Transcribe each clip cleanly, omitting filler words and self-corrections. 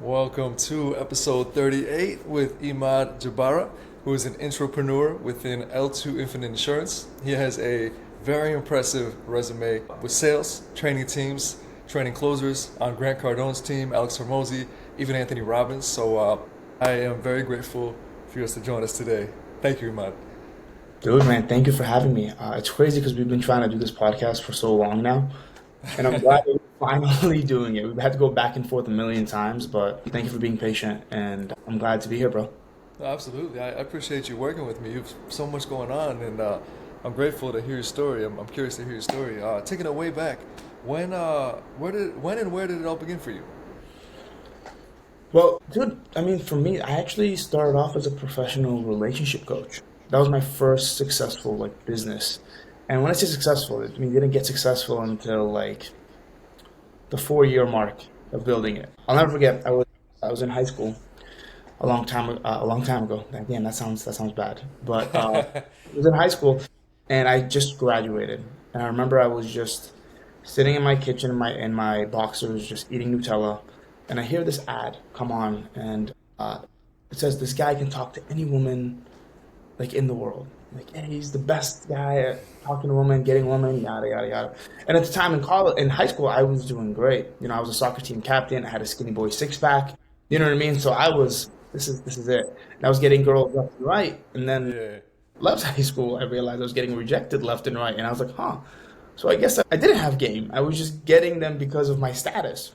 Welcome to episode 38 with Imad Jbara, who is an entrepreneur within L2 Infinite Insurance. He has a very impressive resume with sales, training teams, training closers on Grant Cardone's team, Alex Hormozi, even Anthony Robbins. So I am very grateful for you to join us today. Thank you, Imad. Dude, man, thank you for having me. It's crazy because we've been trying to do this podcast for so long now, and I'm glad that we're finally doing it. We've had to go back and forth a million times, but thank you for being patient, and I'm glad to be here, bro. No, absolutely. I appreciate you working with me. You've so much going on, and I'm grateful to hear your story. I'm curious to hear your story. Taking it way back, when and where did it all begin for you? Well, dude, I mean, for me, I actually started off as a professional relationship coach. That was my first successful like business. And when I say successful, I mean, it didn't get successful until like the 4 year mark of building it. I'll never forget. I was in high school a long time ago. Again, that sounds bad, but I was in high school, and I just graduated. And I remember I was just sitting in my kitchen in my boxers, just eating Nutella, and I hear this ad come on, and it says this guy can talk to any woman like in the world. Like, hey, he's the best guy at talking to women, getting women, yada yada yada. And at the time in high school, I was doing great. I was a soccer team captain. I had a skinny boy six pack. You know what I mean? So I was, this is it. And I was getting girls left and right. And then Yeah. left high school, I realized I was getting rejected left and right. And I was like, huh. So I guess I didn't have game. I was just getting them because of my status.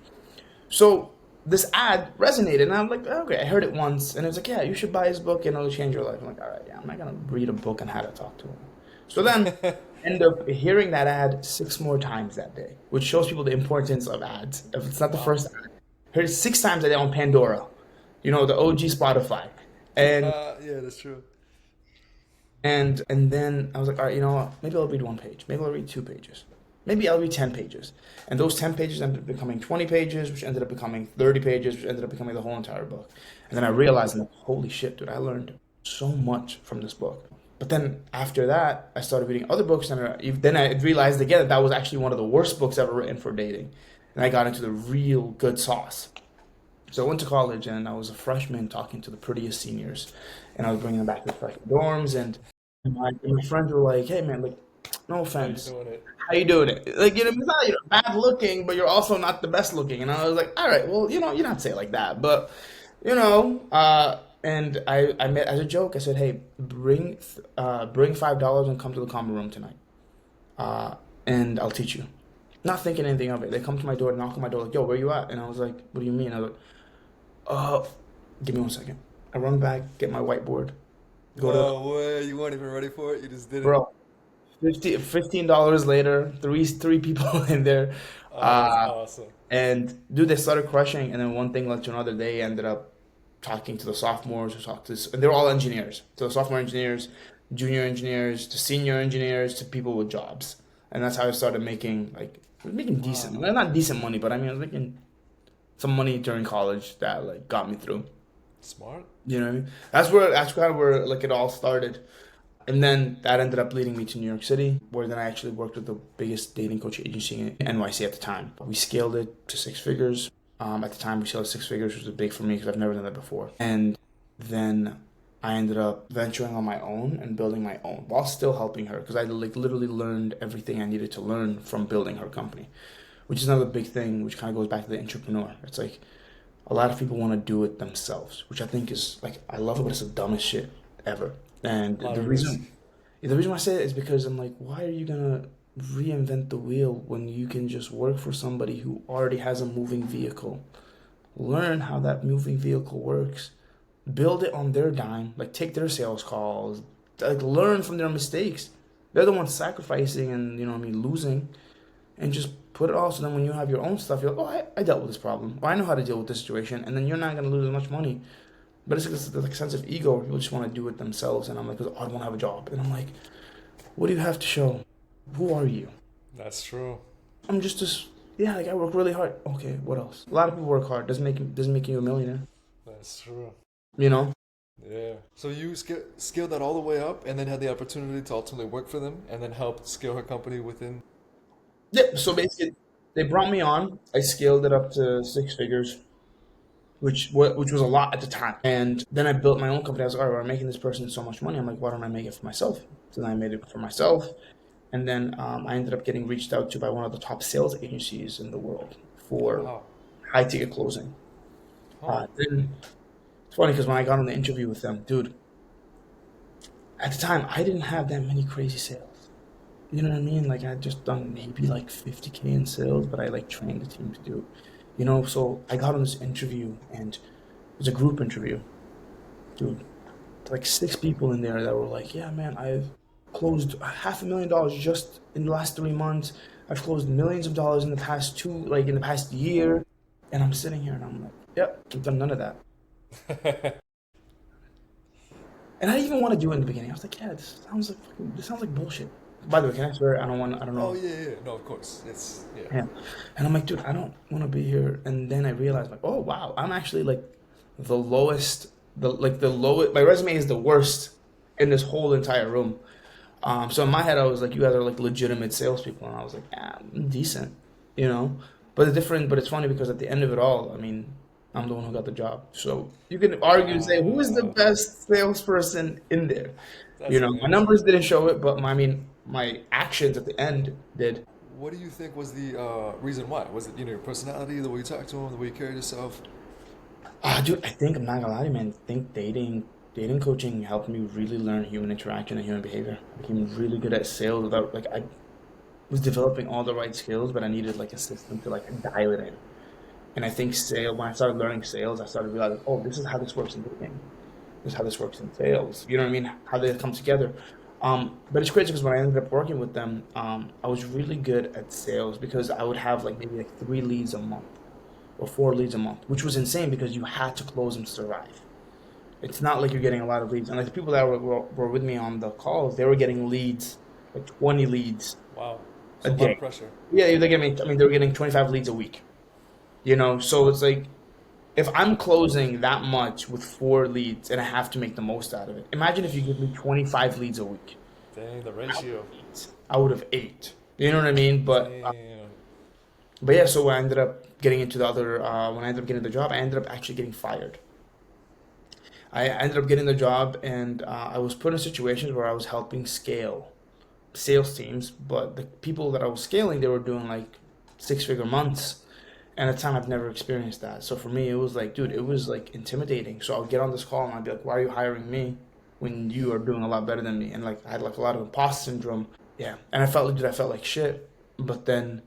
So this ad resonated, and I'm like, okay, I heard it once, and it was like, yeah, you should buy his book, and it'll change your life. I'm like, all right, yeah, I'm not gonna read a book on how to talk to him. So then, end up hearing that ad six more times that day, which shows people the importance of ads. If it's not the Wow. first ad, heard it six times a day on Pandora, the OG Spotify, and Yeah, that's true. and then I was like, all right, you know what? Maybe I'll read one page. Maybe I'll read two pages. Maybe I'll read 10 pages. And those 10 pages ended up becoming 20 pages, which ended up becoming 30 pages, which ended up becoming the whole entire book. And then I realized, I'm like, holy shit, dude, I learned so much from this book. But then after that, I started reading other books, and then I realized again that that was actually one of the worst books ever written for dating. And I got into the real good sauce. So I went to college, and I was a freshman talking to the prettiest seniors, and I was bringing them back to the freshman dorms, and my friends were like, "Hey, man, like, no How you offense, doing it? how you doing it? Like, it's not bad looking, but you're also not the best looking." And I was like, "All right, well, you don't say it like that, but And I met as a joke. I said, "Hey, bring $5 and come to the common room tonight, and I'll teach you." Not thinking anything of it. They come to my door, knock on my door, like, "Yo, where you at?" And I was like, "What do you mean?" I was like, "Uh, give me 1 second." I run back, get my whiteboard, go to No way, you weren't even ready for it. You just did it. bro. $15 later, three people in there, Oh, that's uh, awesome. and dude, they started crushing. And then one thing led to another. They ended up talking to the sophomores who talked to this, and they were all engineers. So the sophomore engineers, junior engineers, to senior engineers, to people with jobs. And that's how I started making I was making decent, Wow. well, not decent money, but I mean I was making some money during college that like got me through. Smart. You know what I mean? That's kind of where like it all started. And then that ended up leading me to New York City, where then I actually worked with the biggest dating coach agency in NYC at the time. We scaled it to six figures. At the time, we scaled to six figures, which was big for me because I've never done that before. And then I ended up venturing on my own and building my own while still helping her because I like literally learned everything I needed to learn from building her company, which is another big thing, which kind of goes back to the entrepreneur. It's like a lot of people want to do it themselves, which I think is like I love it, but it's the dumbest shit ever. And A lot the of risk. reason why I say it is because I'm like, why are you gonna reinvent the wheel when you can just work for somebody who already has a moving vehicle? Learn how that moving vehicle works, build it on their dime, like take their sales calls, like learn from their mistakes. They're the ones sacrificing and what I mean losing, and just put it all. So then when you have your own stuff, you're like, oh, I dealt with this problem, or I know how to deal with this situation, and then you're not gonna lose as much money. But it's like a sense of ego where people just want to do it themselves. And I'm like, oh, I want to have a job. And I'm like, what do you have to show? Who are you? That's true. I'm just this. Yeah, like I work really hard. Okay, what else? A lot of people work hard. Doesn't make you a millionaire. That's true. You know? Yeah. So you scaled that all the way up and then had the opportunity to ultimately work for them and then help scale her company within. Yep. So basically, they brought me on. I scaled it up to six figures. which was a lot at the time. And then I built my own company. I was like, all right, I'm making this person so much money. I'm like, why don't I make it for myself? So then I made it for myself. And then I ended up getting reached out to by one of the top sales agencies in the world for Wow. high ticket closing. Huh. Then it's funny because when I got on the interview with them, dude, at the time I didn't have that many crazy sales. You know what I mean? Like I had just done maybe like 50K in sales, but I like trained the team to do, so I got on this interview and it was a group interview, dude. Like 6 people in there that were like, yeah, man, I've closed $500,000 just in the last 3 months. I've closed millions of dollars in the past in the past year. And I'm sitting here and I'm like, yep, I've done none of that. And I didn't even want to do it in the beginning. I was like, yeah, this sounds like bullshit. By the way, can I swear? I don't Oh know. yeah, yeah. No, of course. It's yeah. Yeah. And I'm like, dude, I don't want to be here. And then I realized, like, oh wow, I'm actually like the lowest, the lowest. My resume is the worst in this whole entire room. So in my head, I was like, you guys are like legitimate salespeople, and I was like, ah, I'm decent, you know. But it's funny because at the end of it all, I mean, I'm the one who got the job. So you can argue and say, who is the Wow. best salesperson in there? That's My amazing. numbers didn't show it, but my actions at the end did. What do you think was the reason why? Was it your personality, the way you talked to him, the way you carried yourself? Dude, I think I'm not gonna lie to you, man. I think dating coaching helped me really learn human interaction and human behavior. I became really good at sales without like I was developing all the right skills, but I needed like a system to like dial it in. And I think when I started learning sales, I started realizing, oh, this is how this works in dating. This is how this works in sales. You know what I mean? How they come together. But it's crazy because when I ended up working with them, I was really good at sales because I would have like maybe like 3 leads a month or 4 leads a month, which was insane because you had to close them to survive. It's not like you're getting a lot of leads. And like the people that were with me on the calls, they were getting leads, like 20 leads Wow. a So a lot of day. pressure. Yeah, they were getting 25 leads a week. So it's like if I'm closing that much with 4 leads and I have to make the most out of it. Imagine if you give me 25 leads a week. Dang, the I would ratio. have ate. I would have ate. You know what I mean? Damn. But yeah, so I ended up getting into the other. When I ended up getting the job, I ended up actually getting fired. I ended up getting the job, and I was put in situations where I was helping scale sales teams, but the people that I was scaling, they were doing like 6-figure months. And at the time, I've never experienced that. So for me, it was like, dude, it was like intimidating. So I'll get on this call and I'd be like, why are you hiring me when you are doing a lot better than me? And like, I had like a lot of imposter syndrome. Yeah. And I felt like shit. But then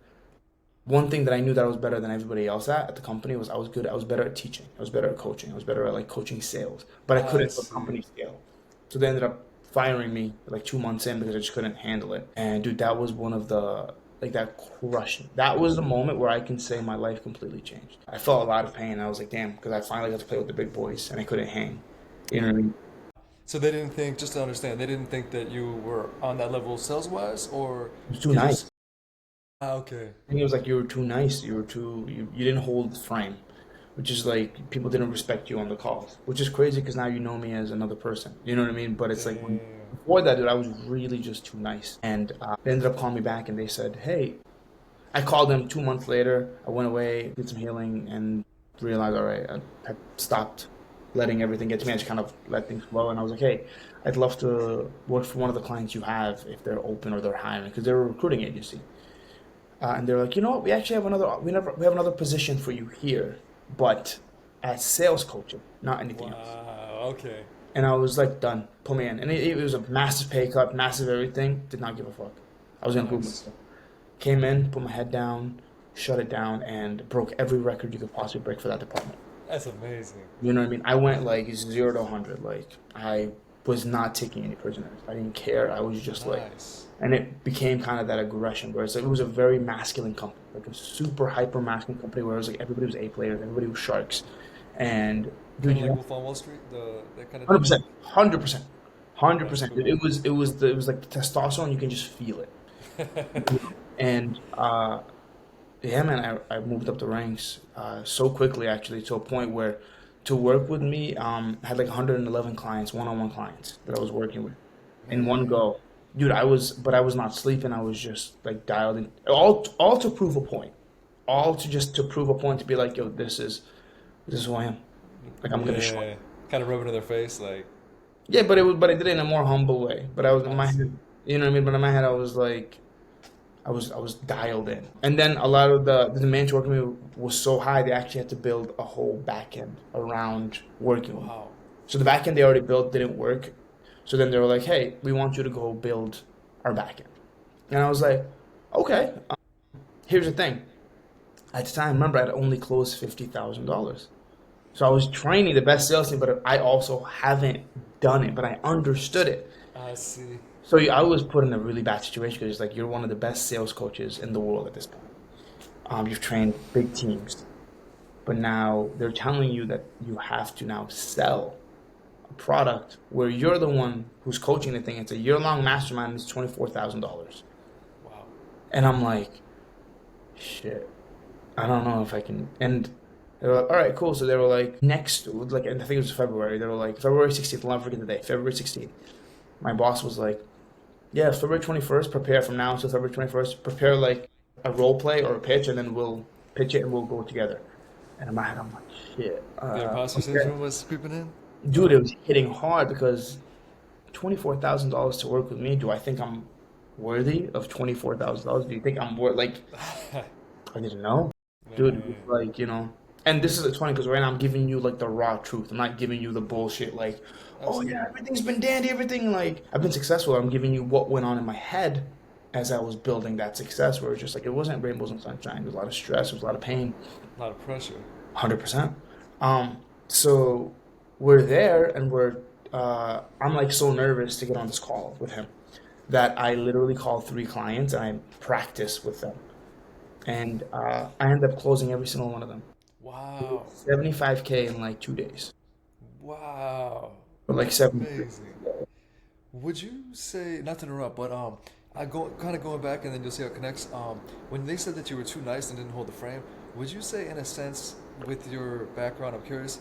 one thing that I knew that I was better than everybody else at the company was I was better at teaching. I was better at coaching. I was better at like coaching sales, but I I couldn't do a see. company scale. So they ended up firing me like 2 months in because I just couldn't handle it. And dude, that was one of the like that crushed me. That was the moment where I can say my life completely changed. I felt a lot of pain. I was like, damn, because I finally got to play with the big boys and I couldn't hang. You know what I mean? So they didn't think, just to understand, they didn't think that you were on that level sales wise, or It was too you nice. just okay. I think it was like you were too nice. You didn't hold the frame, which is like people didn't respect you on the calls, which is crazy because now you know me as another person. You know what I mean? But it's like Damn. before that, dude, I was really just too nice. And they ended up calling me back and they said, hey, I called them 2 months later. I went away, did some healing, and realized, all right, I stopped letting everything get to me. I just kind of let things flow. And I was like, hey, I'd love to work for one of the clients you have if they're open or they're hiring because they're a recruiting agency. And they're like, you know what? We actually have we have another position for you here, but as sales coaching, not anything else. Wow. Okay. And I was like, done. Put me in. And it was a massive pay cut, massive everything. Did not give a fuck. I was gonna prove Nice. myself. Came in, put my head down, shut it down, and broke every record you could possibly break for that department. That's amazing. You know what I mean? I went like 0 to 100. Like I was not taking any prisoners. I didn't care. I was just like, Nice. and it became kind of that aggression where it's like it was a very masculine company, like a super hyper masculine company where it was like everybody was A players, everybody was sharks, and dude, Kind of like Wolf on Wall Street, the that kind of 100%, dynamic. 100%, hundred That's percent. cool. It was like the testosterone. You can just feel it. And yeah, man, I moved up the ranks so quickly actually to a point where to work with me, I had like 111 clients, one-on-one clients that I was working with in one Man. go. Dude, I was not sleeping. I was just like dialed in, all to prove a point, all to just to prove a point to be like, yo, This is who I am. Like I'm gonna show. Yeah, kind of rubbing in their face, like, Yeah, but I did it in a more humble way. But I was in I my see. head, you know what I mean? But in my head, I was like, I was dialed in. And then a lot of the demand to work with me was so high, they actually had to build a whole back end around working with me. Wow. So the back end they already built didn't work. So then they were like, hey, we want you to go build our back end. And I was like, okay. Here's the thing. At the time, remember, I'd only closed $50,000. So I was training the best sales team, but I also haven't done it, but I understood it. I see. So I was put in a really bad situation because it's like you're one of the best sales coaches in the world at this point. You've trained big teams, but now they're telling you that you have to now sell a product where you're the one who's coaching the thing. It's a year-long mastermind. It's $24,000, Wow. and I'm like, shit. I don't know if I can. And they were like, all right, cool. So they were like, next, like, and I think it was February. They were like, February 16th. I'll never forget the day. February 16th. My boss was like, yeah, February 21st, prepare from now until February 21st, prepare like a role play or a pitch, and then we'll pitch it and we'll go together. And in my head, I'm like, shit. The imposter Okay. syndrome was creeping in. Dude, it was hitting hard because $24,000 to work with me. Do I think I'm worthy of $24,000? Do you think I'm worth, like, I didn't know. Dude, it was Man, like, and this is it's funny because right now I'm giving you like the raw truth. I'm not giving you the bullshit like, oh yeah, absolutely. everything's been dandy, everything like I've been successful. I'm giving you what went on in my head as I was building that success where it's just like it wasn't rainbows and sunshine. There's a lot of stress, there's a lot of pain, A lot of pressure. 100%. So we're there and I'm like so nervous to get on this call with him that I literally called three clients and I practiced with them. And I ended up closing every single one of them. Wow. 75K in like 2 days. Wow. Or like That's 70. amazing. Would you say, not to interrupt, but I go kind of going back and then you'll see how it connects. When they said that you were too nice and didn't hold the frame, would you say in a sense with your background, I'm curious,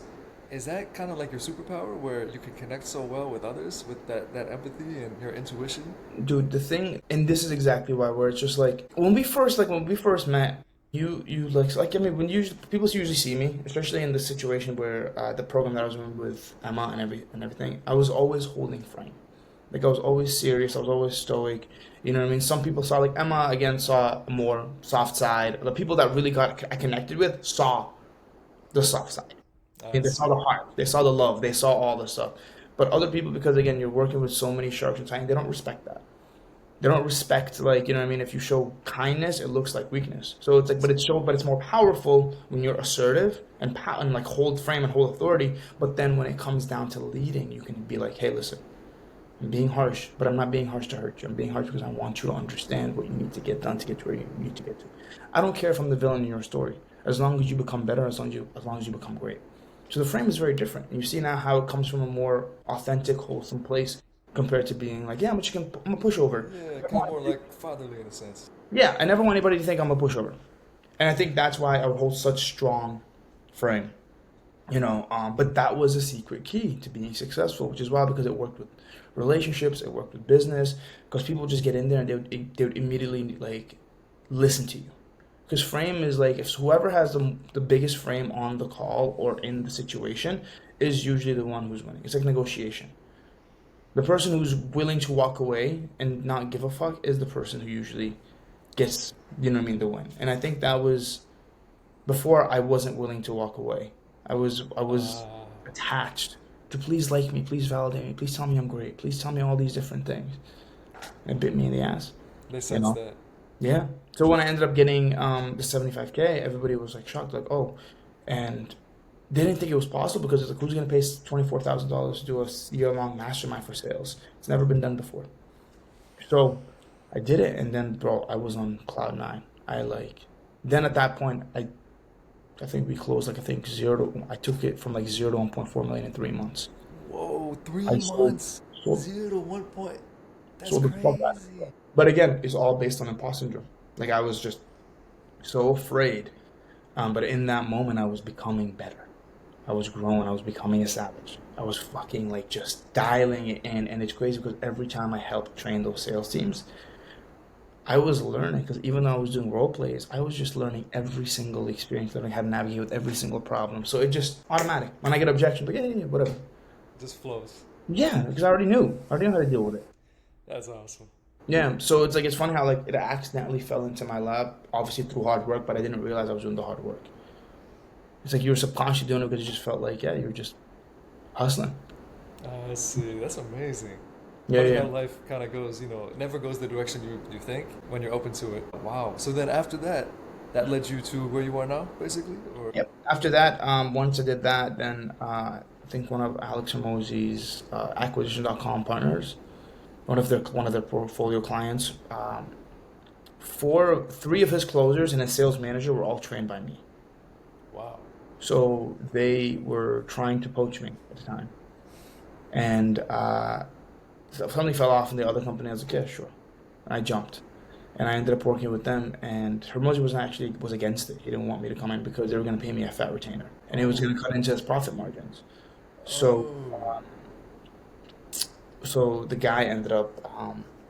is that kind of like your superpower where you can connect so well with others with that empathy and your intuition? Dude, the thing, and this is exactly why, where it's just like when we first met, you like I mean when people usually see me, especially in the situation where the program that I was in with Emma and everything, I was always holding frame. Like I was always serious, I was always stoic. You know what I mean? Some people saw like Emma again saw a more soft side. The people that really I connected with saw the soft side. I And they saw see. the heart, they saw the love, they saw all the stuff. But other people, because again, you're working with so many sharks and time, they don't respect that. They don't respect like you know what I mean. If you show kindness, it looks like weakness. So it's like, but it's more powerful when you're assertive and like hold frame and hold authority. But then when it comes down to leading, you can be like, hey, listen, I'm being harsh, but I'm not being harsh to hurt you. I'm being harsh because I want you to understand what you need to get done to get to where you need to get to. I don't care if I'm the villain in your story, as long as you become better, as long as you become great. So the frame is very different. And you see now how it comes from a more authentic, wholesome place compared to being like, yeah, I'm a pushover. Yeah, kind of more like fatherly in a sense. Yeah, I never want anybody to think I'm a pushover. And I think that's why I would hold such strong frame. But that was a secret key to being successful, which is why because it worked with relationships, it worked with business, because people just get in there and they would immediately like listen to you. Because frame is like if whoever has the biggest frame on the call or in the situation is usually the one who's winning. It's like negotiation. The person who's willing to walk away and not give a fuck is the person who usually gets, you know what I mean, the win. And I think that was before I wasn't willing to walk away. I was Ah, attached to please like me, please validate me, please tell me I'm great, please tell me all these different things. It bit me in the ass, they you sense know? that. Yeah. So when I ended up getting the 75K, everybody was like shocked, like, oh, and they didn't think it was possible because it's like, who's gonna pay $24,000 to do a year-long mastermind for sales? It's never been done before. So I did it, and then, bro, I was on cloud nine. Then at that point, I think we closed like I think I took it from like 0 to 1.4 million in 3 months. Whoa, three I sold months, sold 0 to 1 point. That's sold the fuck out of it, crazy. bro. But again, it's all based on imposter syndrome. Like I was just so afraid. But in that moment, I was becoming better. I was growing. I was becoming a savage. I was fucking like just dialing it in, and it's crazy because every time I helped train those sales teams, I was learning because even though I was doing role plays, I was just learning every single experience, learning how to navigate with every single problem. So it just automatic. When I get objections, like yeah, whatever. Just flows. Yeah, because I already knew. I already knew how to deal with it. That's awesome. Yeah, so it's like it's funny how like it accidentally fell into my lap, obviously through hard work, but I didn't realize I was doing the hard work. It's like you were subconsciously doing it because it just felt like yeah, you were just hustling. I see. That's amazing. Yeah, Funny yeah. how life kind of goes, it never goes the direction you think when you're open to it. Wow. So then after that, that led you to where you are now, basically? Or Yep. After that, once I did that, then I think one of Alex Hormozi's acquisition.com partners, one of their portfolio clients, three of his closers and his sales manager were all trained by me. wow. So they were trying to poach me at the time, and so something fell off in the other company. I was like, yeah, sure, and I jumped, and I ended up working with them. And Hormozi was against it. He didn't want me to come in because they were going to pay me a fat retainer, and it was going to cut into his profit margins. So Oh. so the guy ended up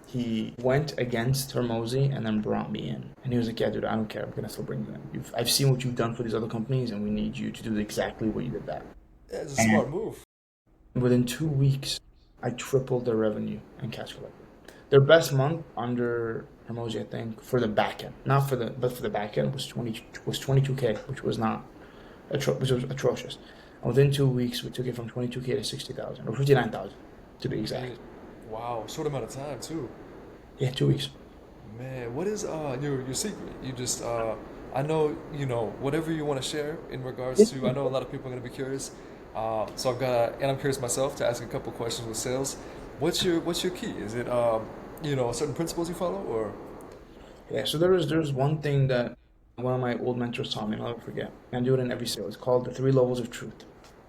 he went against Hormozi and then brought me in. And he was like, yeah, dude, I don't care. I'm gonna still bring you in. I've seen what you've done for these other companies, and we need you to do exactly what you did that. Yeah, it's a And smart move. within 2 weeks, I tripled their revenue and cash collected. Their best month under Hormozi, I think, for the back end, not for the, but for the back end was 22K, which was not which was atrocious. And within 2 weeks, we took it from 22K to 60,000 or 59,000 to be Yeah. exact. Wow. Short amount of time, too. Yeah, 2 weeks. Man, what is your secret? You just I know whatever you want to share in regards to. I know a lot of people are gonna be curious. So I'm curious myself to ask a couple questions with sales. What's your key? Is it certain principles you follow or? Yeah, so there's one thing that one of my old mentors taught me, and I'll never forget. And I do it in every sale. It's called the three levels of truth.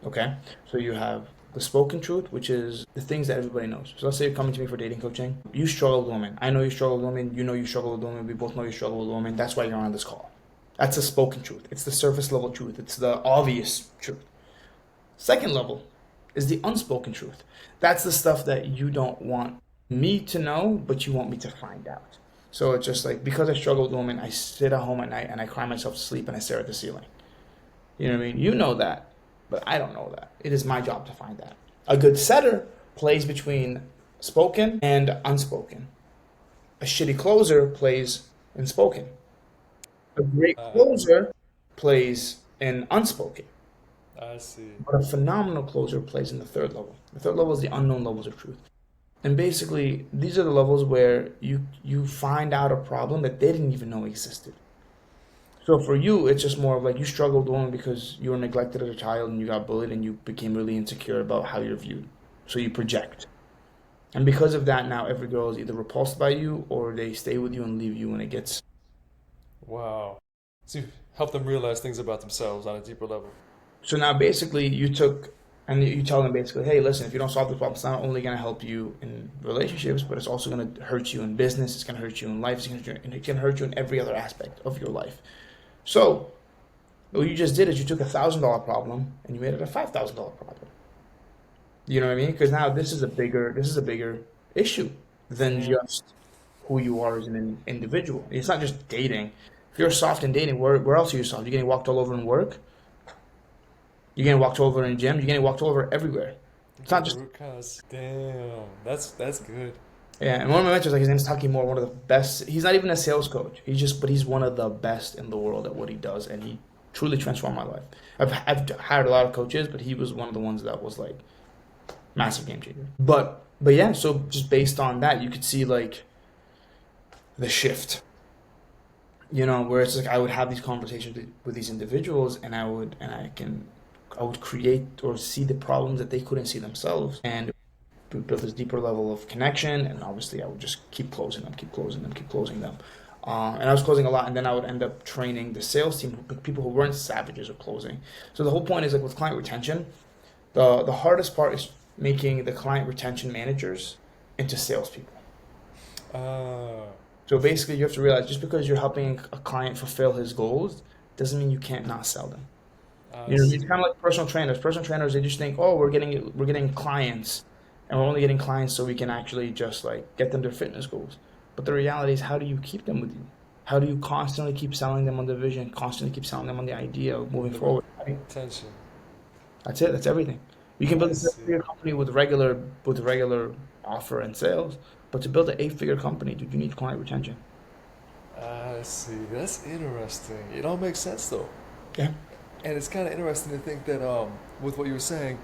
Okay? So you have the spoken truth, which is the things that everybody knows. So let's say you're coming to me for dating coaching. You struggle with women. I know you struggle with women. You know you struggle with women. We both know you struggle with women. That's why you're on this call. That's the spoken truth. It's the surface level truth. It's the obvious truth. Second level is the unspoken truth. That's the stuff that you don't want me to know, but you want me to find out. So it's just like because I struggle with women, I sit at home at night and I cry myself to sleep and I stare at the ceiling. You know what I mean? You know that, but I don't know that. It is my job to find that. A good setter plays between spoken and unspoken. A shitty closer plays in spoken. A great Uh, closer plays in unspoken. I see. But a phenomenal closer plays in the third level. The third level is the unknown levels of truth. And basically, these are the levels where you find out a problem that they didn't even know existed. So for you, it's just more of like you struggled with women because you were neglected as a child and you got bullied and you became really insecure about how you're viewed. So you project. And because of that, now every girl is either repulsed by you or they stay with you and leave you when it gets. Wow. So you help them realize things about themselves on a deeper level. So now basically you took and you tell them basically, hey, listen, if you don't solve this problem, it's not only going to help you in relationships, but it's also going to hurt you in business. It's going to hurt you in life. It's going to hurt you in every other aspect of your life. So what you just did is you took $1,000 problem and you made it a $5,000 problem. You know what I mean? Because now this is a bigger issue than Yeah. just who you are as an individual. It's not just dating. If you're soft in dating, where else are you soft? You're getting walked all over in work. You're getting walked over in gym. You're getting walked over everywhere. It's Get not the just root cause. Damn. That's good. yeah. And one of my mentors, like his name's Taki Moore, one of the best. He's not even a sales coach. But he's one of the best in the world at what he does, and he truly transformed my life. I've hired a lot of coaches, but he was one of the ones that was like massive game changer. But yeah. So just based on that, you could see like the shift. Where it's like I would have these conversations with these individuals, and I would create or see the problems that they couldn't see themselves, and we build this deeper level of connection. And obviously, I would just keep closing them, keep closing them, keep closing them. And I was closing a lot, and then I would end up training the sales team, people who weren't savages of closing. So the whole point is like with client retention, the hardest part is making the client retention managers into salespeople. Uh, So basically, you have to realize just because you're helping a client fulfill his goals doesn't mean you can't not sell them. I It's see. kind of like personal trainers. Personal trainers, they just think, oh, we're getting clients, and we're only getting clients so we can actually just like get them their fitness goals. But the reality is, how do you keep them with you? How do you constantly keep selling them on the vision, constantly keep selling them on the idea of moving The forward? Right? retention. That's it. That's everything. You can build I a see. seven-figure company with regular offer and sales, but to build an eight-figure company, dude, you need client retention. I see. That's interesting. It all makes sense though. Yeah. And it's kind of interesting to think that with what you were saying,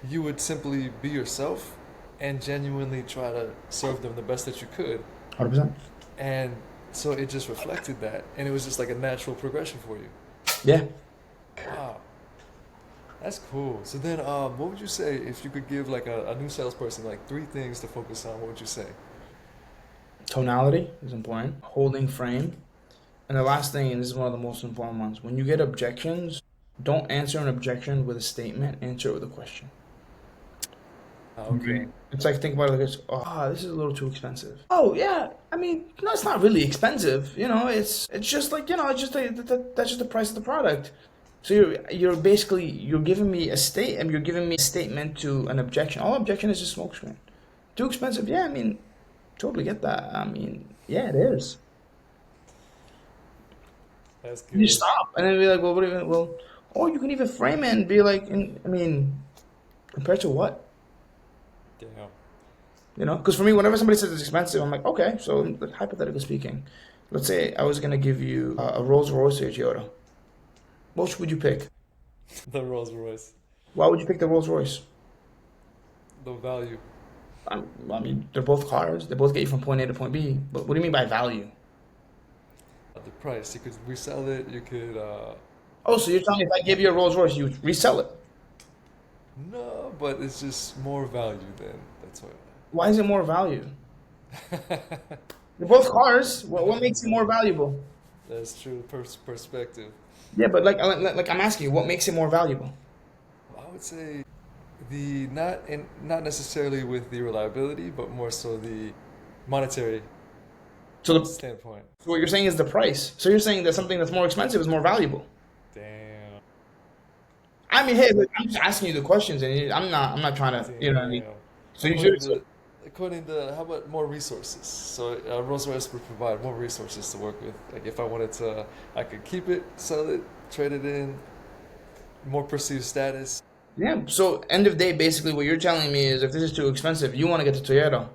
you would simply be yourself and genuinely try to serve them the best that you could. 100%. And so it just reflected that. And it was just like a natural progression for you. Yeah. Wow. That's cool. So then what would you say if you could give like a new salesperson like 3 things to focus on? What would you say? Tonality is important. Holding frame. And the last thing, and this is one of the most important ones, when you get objections, don't answer an objection with a statement, answer it with a question. Okay. It's like, think about it like this. Oh, this is a little too expensive. Oh yeah, I mean, no, it's not really expensive. It's just like, it's just that's just the price of the product. So you're basically you're giving me a statement to an objection. All objection is just smokescreen. Too expensive? Yeah, I mean, totally get that. I mean, yeah, it is. That's You good. stop and then be like, well, what do you, well, or you can even frame it and be like, I mean, compared to what? Damn. Because for me, whenever somebody says it's expensive, I'm like, okay, so like, hypothetically speaking, let's say I was gonna give you a Rolls Royce or a Toyota. Which would you pick? The Rolls Royce. Why would you pick the Rolls Royce? The value. I mean, they're both cars. They both get you from point A to point B. But what do you mean by value? The price. You could resell it. You could. Oh, so you're telling me if I give you a Rolls Royce, you would resell it? No, but it's just more value than that's why. Why is it more value? They're both cars. What makes it more valuable? That's true. Perspective. Yeah, but like I'm asking you, what makes it more valuable? I would say the not necessarily with the reliability, but more so the monetary So, standpoint. so what you're saying is the price. So you're saying that something that's more expensive is more valuable. Damn. I mean, hey, look, I'm just asking you the questions, and I'm not trying to, what I mean. Damn. So you should. According to, how about more resources? So Rolls Royce would provide more resources to work with. Like if I wanted to, I could keep it, sell it, trade it in, more perceived status. Yeah. So end of day, basically, what you're telling me is, if this is too expensive, you want to get the Toyota.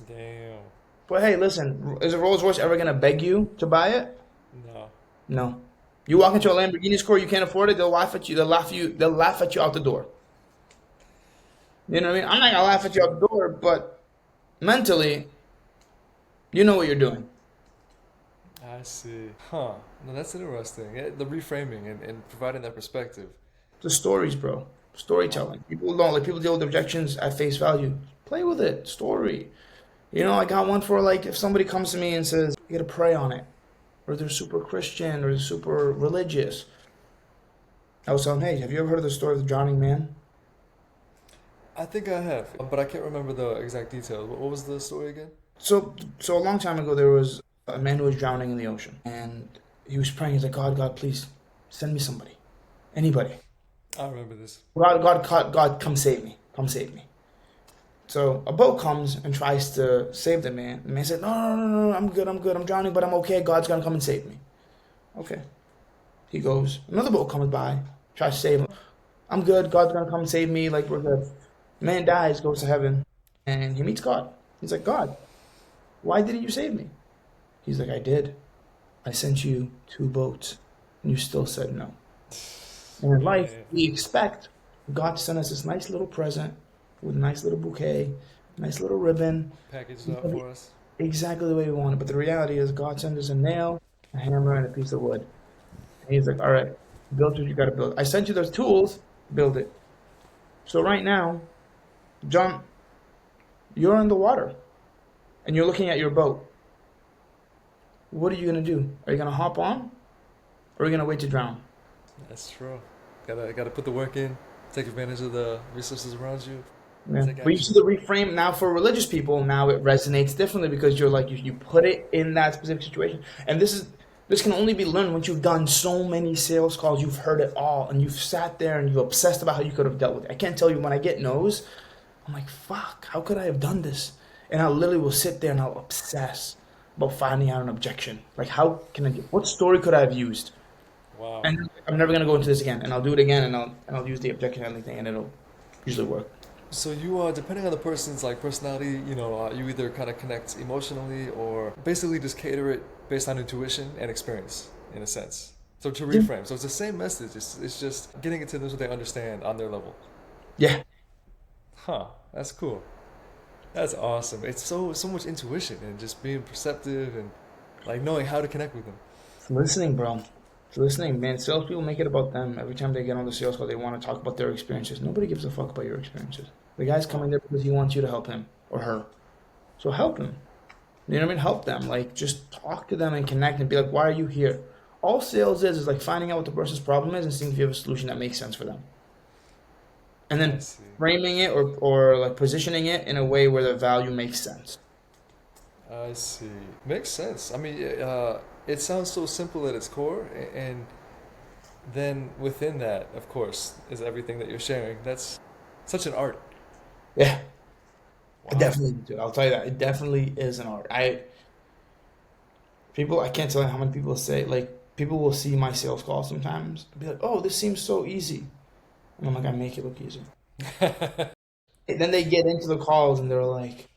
Damn. But hey, listen, is a Rolls Royce ever gonna beg you to buy it? No. No. You walk into a Lamborghini store, you can't afford it, they'll laugh at you. They'll laugh at you out the door. You know what I mean? I'm not gonna laugh at you out the door, but mentally, you know what you're doing. I see. Huh. No, that's interesting. Yeah, the reframing and providing that perspective. The stories, bro. Storytelling. People deal with objections at face value. Play with it. Story. I got one for like if somebody comes to me and says, you gotta pray on it. Or they're super Christian or they're super religious. I was telling them, hey, have you ever heard of the story of the drowning man? I think I have, but I can't remember the exact details. What was the story again? So a long time ago, there was a man who was drowning in the ocean, and he was praying. He's like, God, please send me somebody, anybody. I remember this. God, come save me, come save me. So a boat comes and tries to save the man. The man said, no, I'm good, I'm drowning, but I'm okay. God's gonna come and save me. Okay. He goes. Another boat comes by, tries to save him. I'm good. God's gonna come and save me. Like we're good. Man dies, goes to heaven, and he meets God. He's like, God, why didn't you save me? He's like, I did. I sent you 2 boats, and you still said no. And in life, Yeah. we expect God to send us this nice little present with a nice little bouquet, nice little ribbon, Packaged up for us. exactly the way we want it. But the reality is, God sends us a nail, a hammer, and a piece of wood. And he's like, all right, build what you got to build. I sent you those tools, build it. So right now, John, you're in the water and you're looking at your boat. What are you going to do? Are you going to hop on or are you going to wait to drown? That's true. Gotta put the work in. Take advantage of the resources around you. Yeah. Take But you action. see the reframe now for religious people, now it resonates differently because you're like, you put it in that specific situation. And this can only be learned once you've done so many sales calls, you've heard it all, and you've sat there and you've obsessed about how you could have dealt with it. I can't tell you when I get no's, I'm like, fuck, how could I have done this? And I literally will sit there and I'll obsess about finding out an objection. Like, how can I get, what story could I have used? Wow. And I'm never gonna go into this again. And I'll do it again, and I'll use the objection handling thing, and it'll usually work. So you are, depending on the person's like personality, you either kind of connect emotionally or basically just cater it based on intuition and experience, in a sense. So to Yeah. reframe, so it's the same message. It's just getting it to them so they understand on their level. Yeah. Huh? That's cool. That's awesome. It's so much intuition and just being perceptive and like knowing how to connect with them. It's listening, bro. It's listening, man. Salespeople make it about them. Every time they get on the sales call, they want to talk about their experiences. Nobody gives a fuck about your experiences. The guy's Huh? coming there because he wants you to help him or her. So help him. You know what I mean? Help them. Like, just talk to them and connect and be like, why are you here? All sales is like finding out what the person's problem is and seeing if you have a solution that makes sense for them. And I then see. framing it or like positioning it in a way where the value makes sense. I see. Makes sense. I mean, it sounds so simple at its core, and then within that, of course, is everything that you're sharing. That's such an art. Yeah, I Wow. definitely do. I'll tell you that. It definitely is an art. I can't tell you how many people say, like, people will see my sales call sometimes and be like, oh, this seems so easy. And I'm like, I make it look easy. And then they get into the calls and they're like,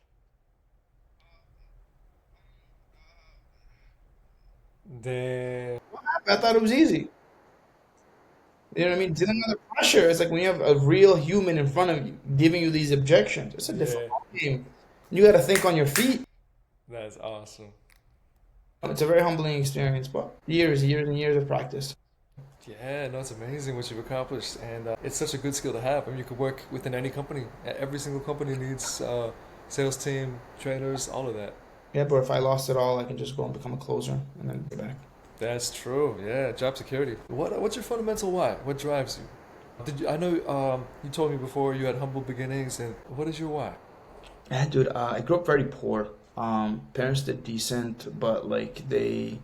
Damn. I thought it was easy. You know what I mean? Dealing with the pressure. It's like when you have a real human in front of you giving you these objections. It's a different Yeah, game. You got to think on your feet. that's awesome. It's a very humbling experience, but years and years of practice. Yeah, no, it's amazing what you've accomplished, and it's such a good skill to have. I mean, you could work within any company. Every single company needs sales team, trainers, all of that. Yeah, but if I lost it all, I can just go and become a closer and then get back. That's true. Yeah, job security. What's your fundamental why? What drives you? Did you? I know you told me before you had humble beginnings, and what is your why? Yeah, dude, I grew up very poor. Parents did decent, but like they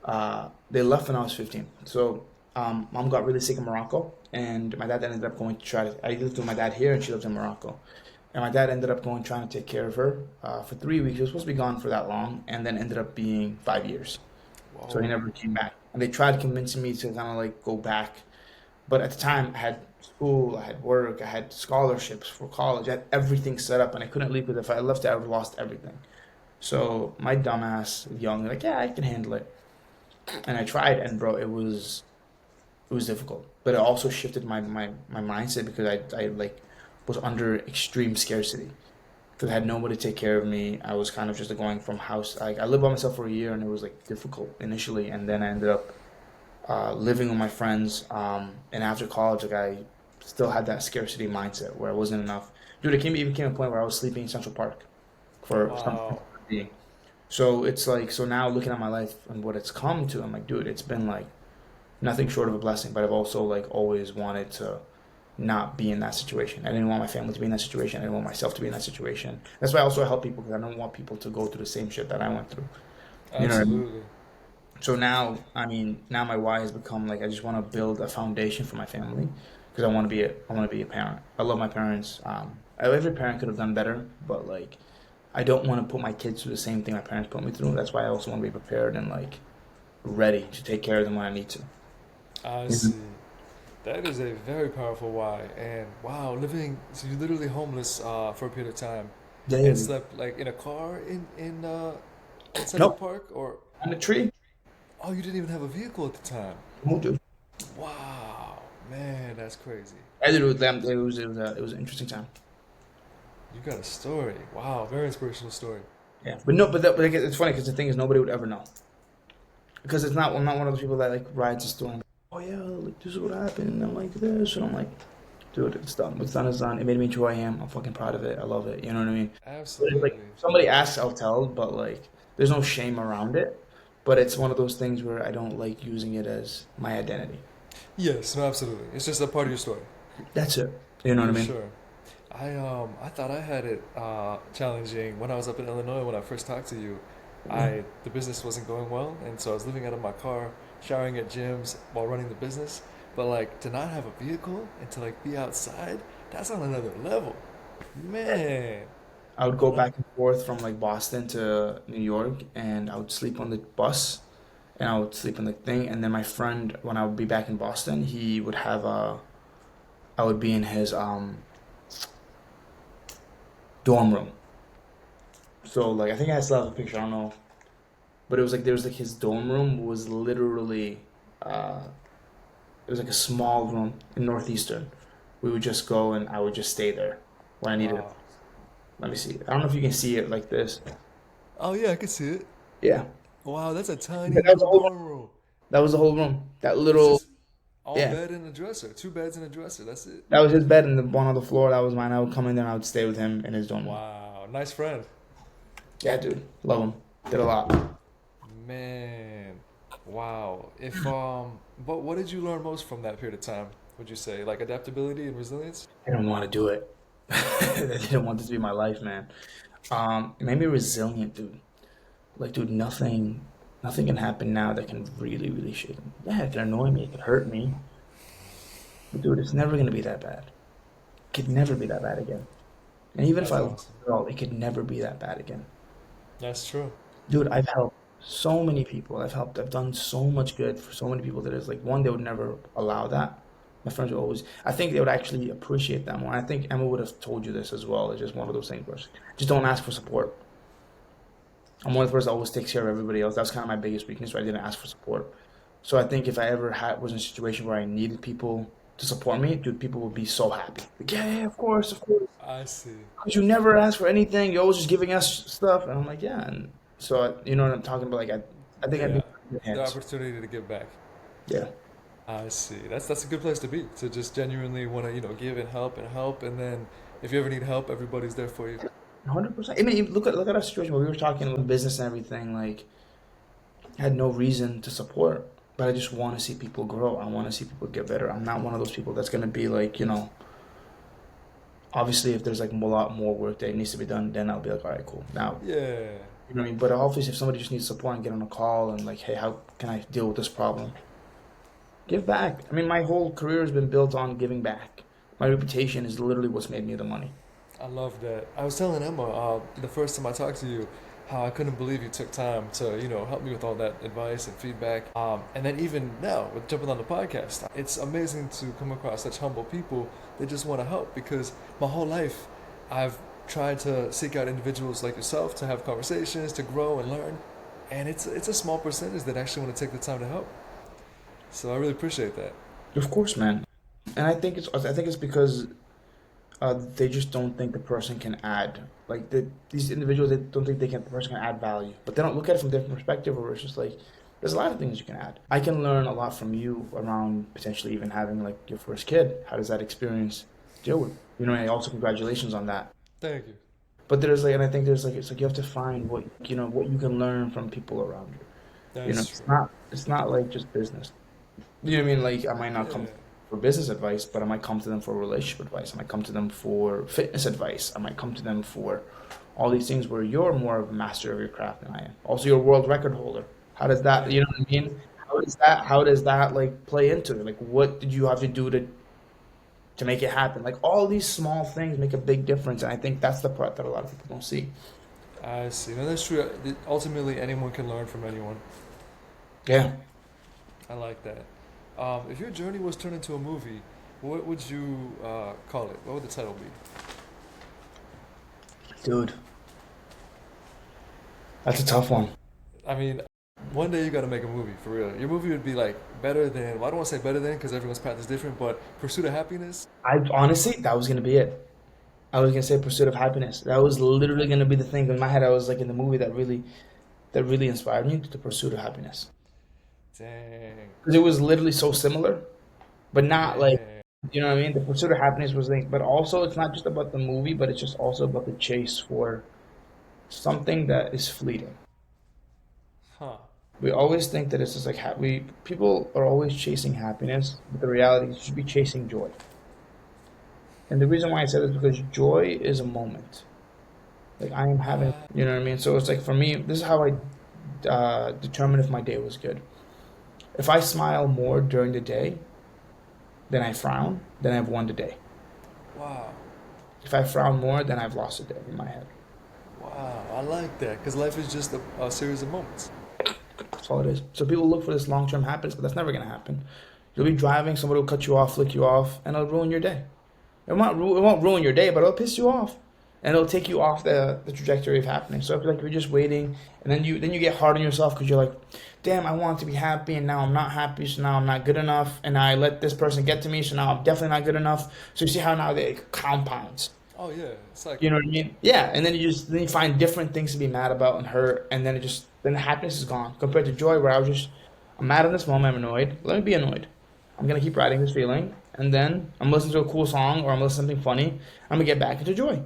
left when I was 15. So, mom got really sick in Morocco, and my dad ended up going to try to. I lived with my dad here, and she lived in Morocco. And my dad ended up going trying to take care of her for 3 weeks. He was supposed to be gone for that long, and then ended up being 5 years. So he Whoa. never came back. And they tried convincing me to kind of like go back. But at the time, I had school, I had work, I had scholarships for college, I had everything set up, and I couldn't leave because if I left it, I would have lost everything. So my dumbass, young, like, yeah, I can handle it. And I tried, and bro, it was difficult. But it also shifted my mindset because I like was under extreme scarcity. Because I had nobody to take care of me. I was kind of just going from house. Like I lived by myself for a year, and it was like difficult initially, and then I ended up living with my friends. And after college, like I still had that scarcity mindset where it wasn't enough. Dude, even came a point where I was sleeping in Central Park for some Wow. being. So it's like so now looking at my life and what it's come to, I'm like, dude, it's been like nothing short of a blessing. But I've also like always wanted to not be in that situation. I didn't want my family to be in that situation. I didn't want myself to be in that situation. That's why I also help people because I don't want people to go through the same shit that I went through. You know what I mean? Absolutely. So now, I mean, now my why has become like I just want to build a foundation for my family because I want to be a parent. I love my parents. Every parent could have done better, but like I don't want to put my kids through the same thing my parents put me through. That's why I also want to be prepared and like ready to take care of them when I need to. I Mhm. see. That is a very powerful why. And wow, living so you're literally homeless for a period of time Yeah, and yeah. slept like in a car in Central Nope. Park, or On the tree. oh, you didn't even have a vehicle at the time. Won't do. Wow, man, that's crazy. I did it with them. It was an interesting time. You got a story. Wow, very inspirational story. Yeah, but no, but like, it's funny because the thing is nobody would ever know because it's not I'm not one of those people that like rides the story. And oh yeah, like this is what happened. And I'm like this, and I'm like, dude, it's done. What's done is done. It made me into who I am. I'm fucking proud of it. I love it. You know what I mean? But it's like Absolutely. if somebody asks, I'll tell, but like there's no shame around it. But it's one of those things where I don't like using it as my identity. Yes, no, absolutely. It's just a part of your story. That's it. You know what I For mean? sure. I thought I had it challenging when I was up in Illinois when I first talked to you. Yeah. The business wasn't going well, and so I was living out of my car, showering at gyms while running the business. But like to not have a vehicle and to like be outside, that's on another level. Man. I would go back and forth from like Boston to New York, and I would sleep on the bus, and I would sleep on the thing. And then my friend, when I would be back in Boston, he would have I would be in his dorm room. So like I think I still have a picture. I don't know, but it was like there was like his dorm room was literally uh, it was like a small room in Northeastern. We would just go and I would just stay there when I needed it. Wow. Let me see. I don't know if you can see it like this. Oh yeah, I can see it. Yeah, Wow, that's a tiny that was little the whole room. dorm room. That was the whole room. That It's little, just all yeah, bed and a dresser, two beds and a dresser. That's it. that was his bed, and the one on the floor that was mine. I would come in there and I would stay with him in his dorm room. Wow, nice friend. Yeah, dude, love him. Did a lot. Man, wow. If but what did you learn most from that period of time? Would you say like adaptability and resilience? I didn't want to do it. I didn't want this to be my life, man. It made me resilient, dude. Like, dude, nothing can happen now that can really, really shake me. Yeah, it can annoy me, it can hurt me, but dude, it's never gonna be that bad. It could never be that bad again. And even if That's I lost awesome. it all, it could never be that bad again. That's true. Dude, I've helped so many people. I've done so much good for so many people that is like, one, they would never allow that. My friends would always, I think they would actually appreciate that more. I think Emma would have told you this as well. It's just one of those things where just don't ask for support. I'm one of the person that always takes care of everybody else. That's kind of my biggest weakness, where I didn't ask for support. So I think if I ever was in a situation where I needed people to support me, dude, people would be so happy. Like, yeah, yeah, of course, of course. I see. Because you never ask for anything. You're always just giving us stuff. And I'm like, yeah. And so, you know what I'm talking about? Like, I think I'd be Yeah, in good the hands. opportunity to give back. Yeah. I see. That's a good place to be. To just genuinely want to, give and help, and then if you ever need help, everybody's there for you. 100%. I mean, look at our situation where we were talking about business and everything. Like, I had no reason to support, but I just want to see people grow. I want to see people get better. I'm not one of those people that's gonna be like, obviously, if there's like a lot more work that needs to be done, then I'll be like, all right, cool. Now, Yeah, you know what I mean? But obviously, if somebody just needs support and get on a call and like, hey, how can I deal with this problem? Give back. I mean, my whole career has been built on giving back. My reputation is literally what's made me the money. I love that. I was telling Emma the first time I talked to you how I couldn't believe you took time to, help me with all that advice and feedback. And then even now with jumping on the podcast, it's amazing to come across such humble people that just want to help because my whole life I've tried to seek out individuals like yourself to have conversations, to grow and learn. And it's a small percentage that actually want to take the time to help. So I really appreciate that. Of course, man. And I think it's because they just don't think the person can add. Like these individuals, they don't think the person can add value, but they don't look at it from a different perspective. Or it's just like there's a lot of things you can add. I can learn a lot from you around potentially even having like your first kid. How does that experience deal with? And also congratulations on that. Thank you. But there's like, and I think there's like, it's like you have to find what you can learn from people around you. That's It's true. not like just business. You know what I mean? Like I might not come Yeah. for business advice, but I might come to them for relationship advice. I might come to them for fitness advice. I might come to them for all these things where you're more of a master of your craft than I am. Also, you're a world record holder. How does that, Yeah. you know what I mean? How does that like play into it? Like, what did you have to do to make it happen? Like, all these small things make a big difference, and I think that's the part that a lot of people don't see. I see. No, that's true. Ultimately, anyone can learn from anyone. Yeah, I like that. If your journey was turned into a movie, what would you call it? What would the title be? dude, that's a tough one. I mean, one day you got to make a movie for real. Your movie would be like better than. Well, I don't want to say better than because everyone's path is different, but Pursuit of Happiness. I honestly, that was gonna be it. I was gonna say Pursuit of Happiness. That was literally gonna be the thing in my head. I was like in the movie that really inspired me to the Pursuit of Happiness Dang. because it was literally so similar, but not like Yeah. you know what I mean. The Pursuit of Happiness was like, but also it's not just about the movie, but it's just also about the chase for something that is fleeting. Huh. We always think that it's just like we people are always chasing happiness, but the reality is you should be chasing joy. And the reason why I said this is because joy is a moment. Like I am having, Uh, you know what I mean? So it's like for me, this is how I determine if my day was good. If I smile more during the day than I frown, then I've won the day. wow. If I frown more, then I've lost a day in my head. Wow, I like that because life is just a series of moments. That's all it is. So people look for this long-term happiness, but that's never gonna happen. You'll be driving, somebody will cut you off, flick you off, and it'll ruin your day. It won't ruin your day, but it'll piss you off, and it'll take you off the trajectory of happening. So I feel like if you're just waiting, and then you get hard on yourself because you're like, damn, I want to be happy, and now I'm not happy, so now I'm not good enough, and I let this person get to me, so now I'm definitely not good enough. So you see how now it compounds. Oh yeah, it's like You know what I mean? Yeah, and then you find different things to be mad about and hurt, and then the happiness is gone compared to joy, where I'm mad in this moment, I'm annoyed. Let me be annoyed. I'm gonna keep riding this feeling, and then I'm listening to a cool song or I'm listening to something funny. I'm gonna get back into joy.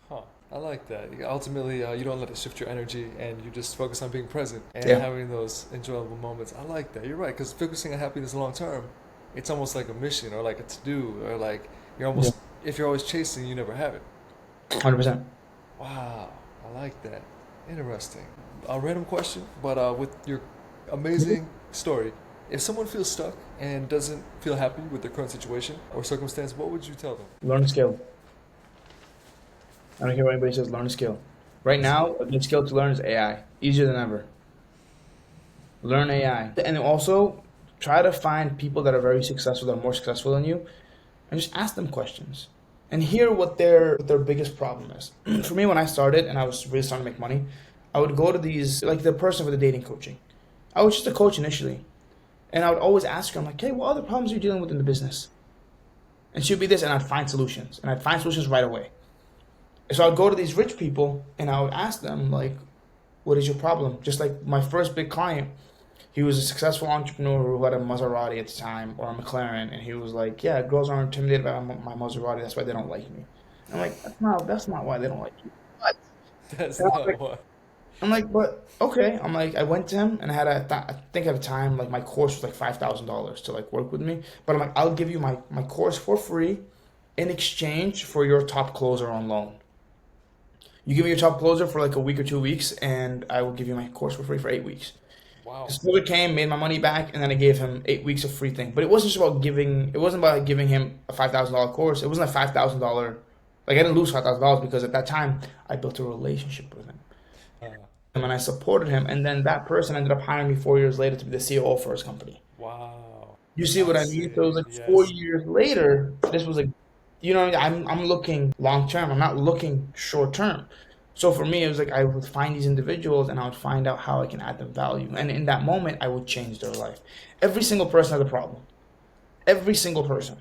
Huh. I like that. Ultimately, you don't let it shift your energy and you just focus on being present and Yeah, having those enjoyable moments. I like that. You're right, because focusing on happiness long term, it's almost like a mission or like a to do or like you're yeah, almost, if you're always chasing, you never have it. 100%. Wow. I like that. Interesting. A random question, but with your amazing story, if someone feels stuck and doesn't feel happy with their current situation or circumstance, what would you tell them? Learn a skill. I don't care what anybody says. Learn a skill. Right now, a good skill to learn is AI. Easier than ever. Learn AI, and also try to find people that are very successful, that are more successful than you, and just ask them questions and hear what their biggest problem is. For me, when I started and I was really starting to make money, I would go to these like the person for the dating coaching. I was just a coach initially, and I would always ask her, I'm like, hey, what other problems are you dealing with in the business? And she'd be this, and I'd find solutions, and I'd find solutions right away. So I'd go to these rich people, and I would ask them like, what is your problem? Just like my first big client, he was a successful entrepreneur who had a Maserati at the time or a McLaren, and he was like, "Yeah, girls are intimidated by my Maserati. That's why they don't like me." I'm like, "That's not why they don't like you." What? That's And not what. I'm like, "But okay." I'm like, I went to him and I had I think at the time like my course was like $5,000 to like work with me, but I'm like, I'll give you my course for free in exchange for your top closer on loan. You give me your top closer for like a week or 2 weeks, and I will give you my course for free for 8 weeks. Wow. His brother came, made my money back, and then I gave him 8 weeks of free thing. But it wasn't just about giving. It wasn't about giving him a $5,000 course. It wasn't a $5,000. Like I didn't lose $5,000 because at that time I built a relationship with him, Uh, and I supported him. And then that person ended up hiring me 4 years later to be the COO for his company. wow. You see I what I mean? So it was see. like four Yes. years later. This was like, you know, I'm looking long term. I'm not looking short term. So for me, it was like I would find these individuals and I would find out how I can add them value. And in that moment, I would change their life. Every single person has a problem. Every single person.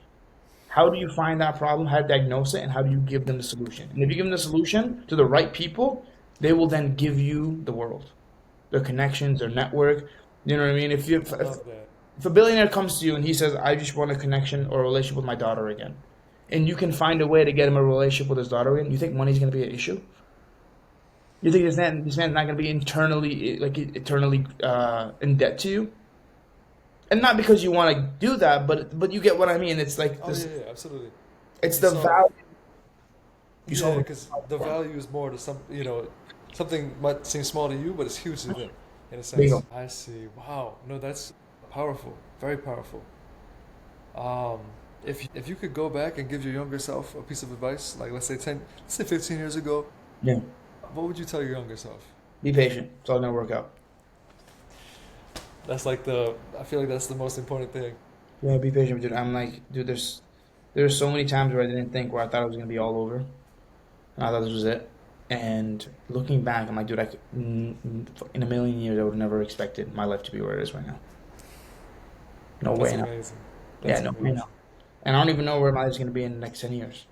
How do you find that problem? How to diagnose it, and how do you give them the solution? And if you give them the solution to the right people, they will then give you the world, their connections, their network. You know what I mean? I love that. If a billionaire comes to you and he says, I just want a connection or a relationship with my daughter again, and you can find a way to get him a relationship with his daughter again, you think money's going to be an issue? You think this man's not going to be eternally in debt to you? And not because you want to do that, but you get what I mean. It's like Oh this. yeah, yeah, absolutely. It's You the solve. value you Yeah, solve. because the value is more to something might seem small to you, but it's huge to them, in a There you sense. go. I see. Wow. No, that's powerful. Very powerful. Um, if you could go back and give your younger self a piece of advice, like let's say 15 years ago, Yeah. what would you tell your younger self? Be patient. It's all gonna work out. That's like I feel like that's the most important thing. Yeah, be patient, dude. I'm like, dude. There's so many times where I didn't think where I thought it was gonna be all over, and I thought this was it. And looking back, I'm like, dude, in a million years, I would have never expected my life to be where it is right now. No That's way, no. amazing. Yeah, That's no way, amazing. no. And I don't even know where my life's gonna be in the next 10 years.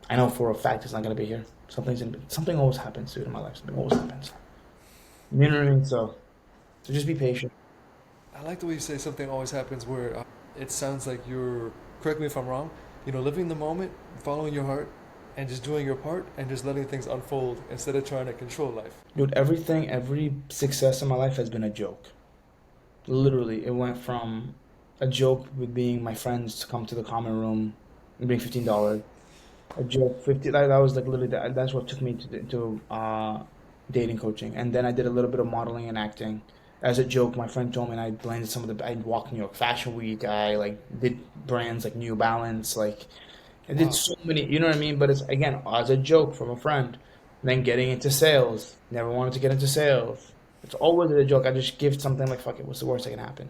I know for a fact it's not gonna be here. Something always happens, dude, in my life. Something always happens. You know what I mean? So just be patient. I like the way you say something always happens where it sounds like you're, correct me if I'm wrong, living the moment, following your heart, and just doing your part and just letting things unfold instead of trying to control life. Dude, every success in my life has been a joke. Literally, it went from a joke with being my friends to come to the common room and bring $15. A joke, 50. That was like literally that's what took me to dating coaching, and then I did a little bit of modeling and acting. As a joke, my friend told me, and I blended some of the. I walked New York Fashion Week. I like did brands like New Balance. Like I did Wow. so many. You know what I mean? But it's again as a joke from a friend. then getting into sales. Never wanted to get into sales. It's always a joke. I just give something like, fuck it, what's the worst that can happen?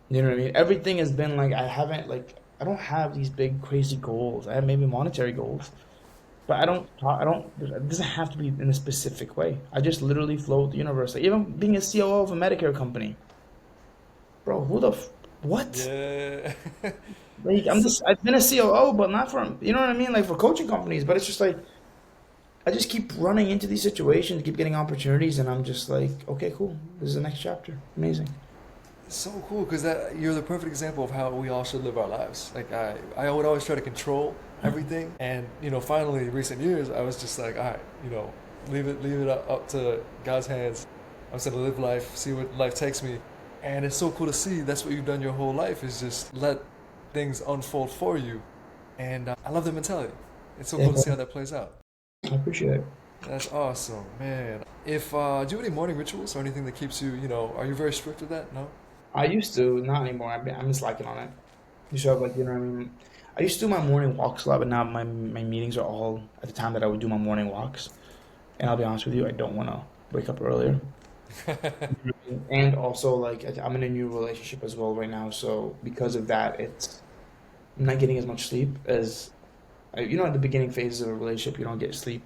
You know what I mean? Everything has been like, I don't have these big crazy goals. I have maybe monetary goals, but it doesn't have to be in a specific way. I just literally flow with the universe. Like, even being a COO of a Medicare company, bro, what? Yeah. Like, So I've been a COO, but not for, you know what I mean? Like for coaching companies, but it's just like, I just keep running into these situations, keep getting opportunities, and I'm just like, okay, cool. This is the next chapter. Amazing. so cool because that you're the perfect example of how we all should live our lives. Like I would always try to control everything, and finally, in recent years, I was just like, all right, leave it up to God's hands. I'm just gonna live life, see what life takes me, and it's so cool to see that's what you've done your whole life is just let things unfold for you, and I love the mentality. It's so Yeah, cool to see how that plays out. I appreciate it. That's awesome, man. If do you have any morning rituals or anything that keeps you, are you very strict with that? No? I used to, not anymore. I'm just slacking on it. You should have like, you know what I mean? I used to do my morning walks a lot, but now my meetings are all at the time that I would do my morning walks. And I'll be honest with you, I don't want to wake up earlier. And also, like, I'm in a new relationship as well right now, so because of that, I'm not getting as much sleep as at the beginning phases of a relationship, you don't get sleep.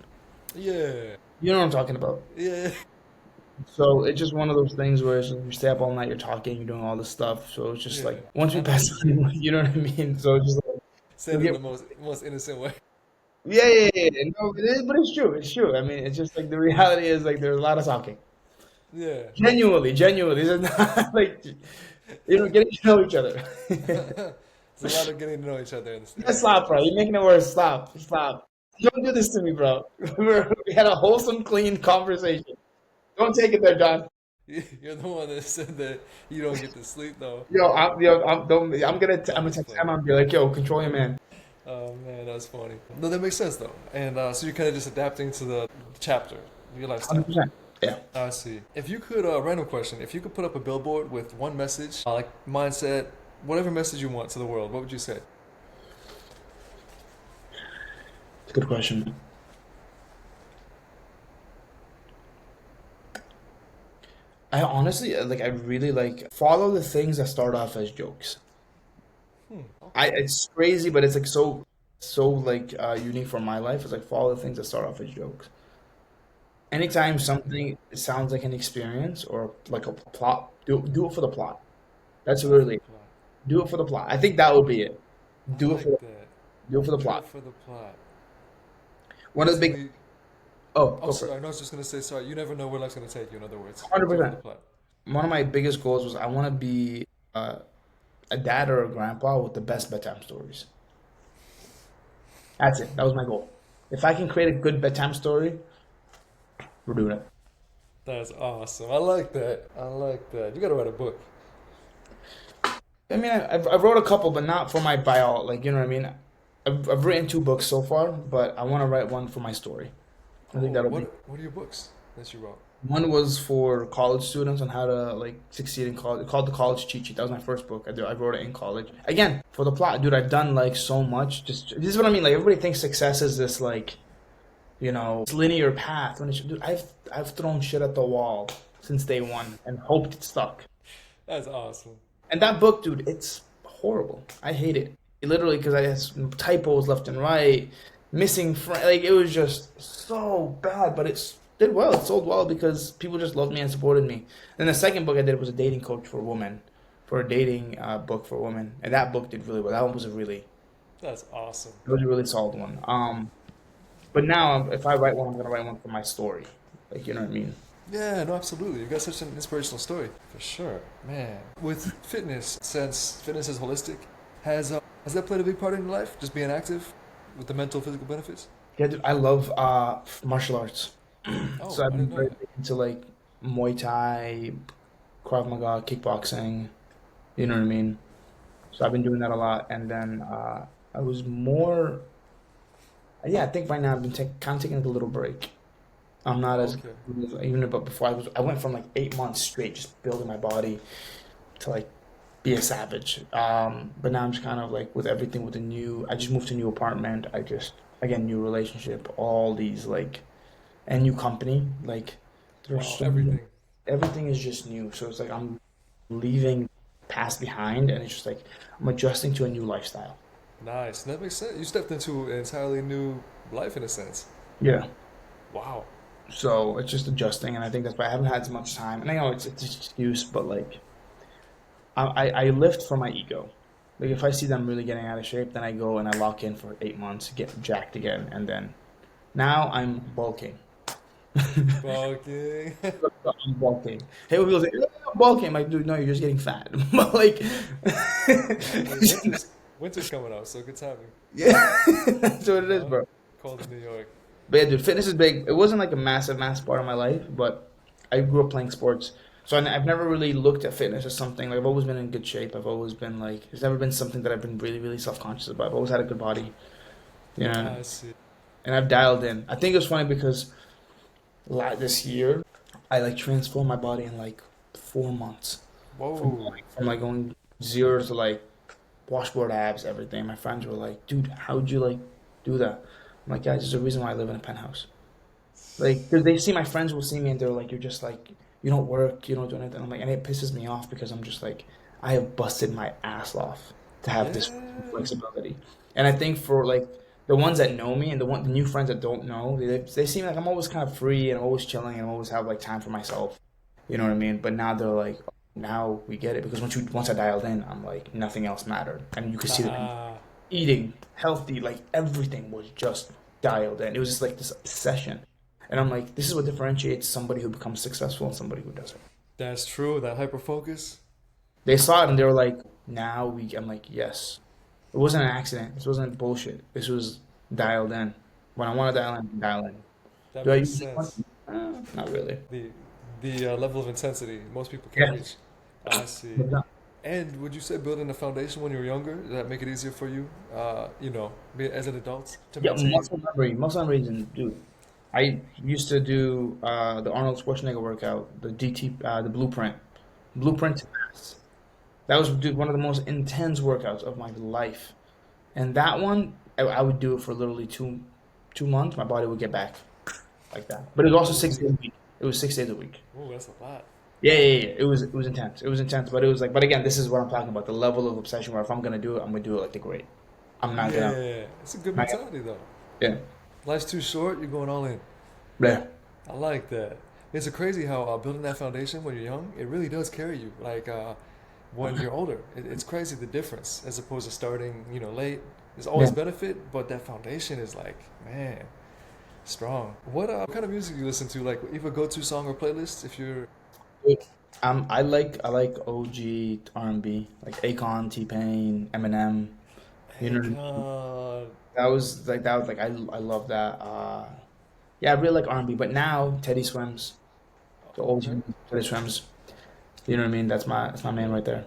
Yeah. You know what I'm talking about. Yeah. So it's just one of those things where you stay up all night, you're talking, you're doing all this stuff. So it's just Yeah. like once we I know what pass, you mean. you know what I mean. So it's just like Said we it in get the most innocent way. yeah, yeah, yeah. Yeah. No, but it's true. It's true. I mean, it's just like the reality is like there's a lot of talking. Yeah. Genuinely, genuinely. This is not like getting to know each other. It's a lot of getting to know each other in Yeah, that stop, bro. process. You're making it worse. Stop. Stop. Don't do this to me, bro. We had a wholesome, clean conversation. Don't take it there, John. You're the one that said that you don't get to sleep though. I'm I'm gonna just text playing. Emma and be like, yo, control your man. Oh man, that's funny. No, that makes sense though. And so you're kind of just adapting to the chapter, your lifestyle. 100%. Yeah. I see. If you could, random question, if you could put up a billboard with one message, like mindset, whatever message you want to the world, what would you say? It's a good question. I honestly I really like follow the things that start off as jokes. Okay. It's crazy, but it's like so like unique for my life. It's like follow the things that start off as jokes. Anytime I like that. something sounds like an experience or like a plot, do it for the plot. That's Do it for the really plot. do it for the plot. I think that would be it. I Do it for like that. do it for the Do plot. it for the plot. One of the big Basically, oh, oh, go for it. sorry, no, I was just gonna say, sorry, you never know where life's gonna take you, in other words. Do it for the 100%. plot. One of my biggest goals was I want to be uh, a dad or a grandpa with the best bedtime stories. That's it. That was my goal. If I can create a good bedtime story, we're doing it. That's awesome. I like that. I like that. You gotta write a book. I mean, I wrote a couple, but not for my bio. Like, you know what I mean? I've written two books so far, but I want to write one for my story. I think Oh, that'll be. what are your books that you wrote? One was for college students on how to like succeed in college. Called The College Cheat Sheet. That was my first book. I wrote it in college. Again, for the plot, dude. I've done like so much. Just this is what I mean. Like everybody thinks success is this like this linear path. When dude, I've thrown shit at the wall since day one and hoped it stuck. That's awesome. And that book, dude, it's horrible. I hate it. Literally, because I had some typos left and right, missing like it was just so bad. But it did well. It sold well because people just loved me and supported me. And the second book I did was a dating coach for women, for a dating book for women, and that book did really well. That one was That's awesome. a really solid one. But now if I write one, I'm gonna write one for my story. Like you know what I mean? Yeah, no, absolutely. You've got such an inspirational story, for sure, man. With fitness, since fitness is holistic, has that played a big part in your life? Just being active, with the mental, physical benefits? Yeah, dude, I love martial arts. So Oh, I've I been didn't know very that. big into like Muay Thai, Krav Maga, kickboxing. You know what I mean? So I've been doing that a lot, and then I was more. Yeah, I think right now I've been kind of taking like a little break. I'm not as Okay. even but before I went from like 8 months straight just building my body to like be a savage. But now I'm just kind of like with everything with the new. I just moved to a new apartment. I just again new relationship. All these like and new company. Like there's Wow, so many, everything. everything is just new. So it's like I'm leaving past behind, and it's just like I'm adjusting to a new lifestyle. Nice. That makes sense. You stepped into an entirely new life in a sense. Yeah. Wow. So it's just adjusting, and I think that's why I haven't had as much time. And I know it's an excuse, but like I lift for my ego. Like if I see them really getting out of shape, then I go and I lock in for 8 months, get jacked again, and then now I'm bulking. Bulking. I'm bulking. Hey, when people say, "Yeah, I'm bulking," I'm like, dude, no, you're just getting fat. But like, Hey, winter's coming up, so good timing. yeah, that's what You it is, know, bro. cold in New York. But yeah, dude, fitness is big. It wasn't like a massive part of my life, but I grew up playing sports. So I've never really looked at fitness as something like I've always been in good shape. I've always been like, it's never been something that I've been really self-conscious about. I've always had a good body, you know, I see. and I've dialed in. I think it was funny because this year I like transformed my body in like 4 months Whoa. from like going zero to like washboard abs, everything. My friends were like, dude, how'd you like do that? I'm like, guys, there's a reason why I live in a penthouse. Like, cause they see my friends will see me and they're like, you're just like, you don't work, you don't do anything. I'm like, and it pisses me off because I'm just like, I have busted my ass off to have this Yeah. flexibility. And I think for like the ones that know me and the new friends that don't know, they see me like I'm always kind of free and always chilling and always have like time for myself. You know what I mean? But now they're like, oh, now we get it because once I dialed in, I'm like, nothing else mattered, and you could see the Ah, eating healthy, like everything was just dialed in. It was just like this obsession. And I'm like, this is what differentiates somebody who becomes successful and somebody who doesn't. that's true. That hyper focus. They saw it and they were like, now we, I'm like, yes. It wasn't an accident. This wasn't bullshit. This was dialed in. When I want to dial in. That Do I makes usually want sense. Not really. The level of intensity most people can't Yeah. reach. I see. And would you say building a foundation when you were younger, did that make it easier for you, as an adult to Yeah, maintain? muscle memory. Muscle memory is, dude. I used to do the Arnold Schwarzenegger workout, the DT, the blueprint to mass. That was, dude, one of the most intense workouts of my life. And that one, I would do it for literally 2 months. My body would get back like that. But it was also 6 days Holy. a week. It was 6 days a week. Oh, that's a lot. Yeah. It was intense. It was intense. But it was like, but again, this is what I'm talking about. The level of obsession where if I'm gonna do it, I'm gonna do it like the great. I'm not gonna. Yeah, it's a good Not mentality though. gonna yeah. Life's too short, you're going all in. Yeah. I like that. It's a crazy how building that foundation when you're young, it really does carry you. Like when you're older, it's crazy the difference as opposed to starting, late. There's always Yeah. benefit, but that foundation is like, man, strong. What kind of music do you listen to? Like, either go-to song or playlist? If you're, I like OG R&B, like Akon, T-Pain, Eminem. You hey, know, God, that was like I love that. Yeah, I really like R&B, but now Teddy Swims, the old okay, Teddy Swims. You know what I mean? That's my man right there.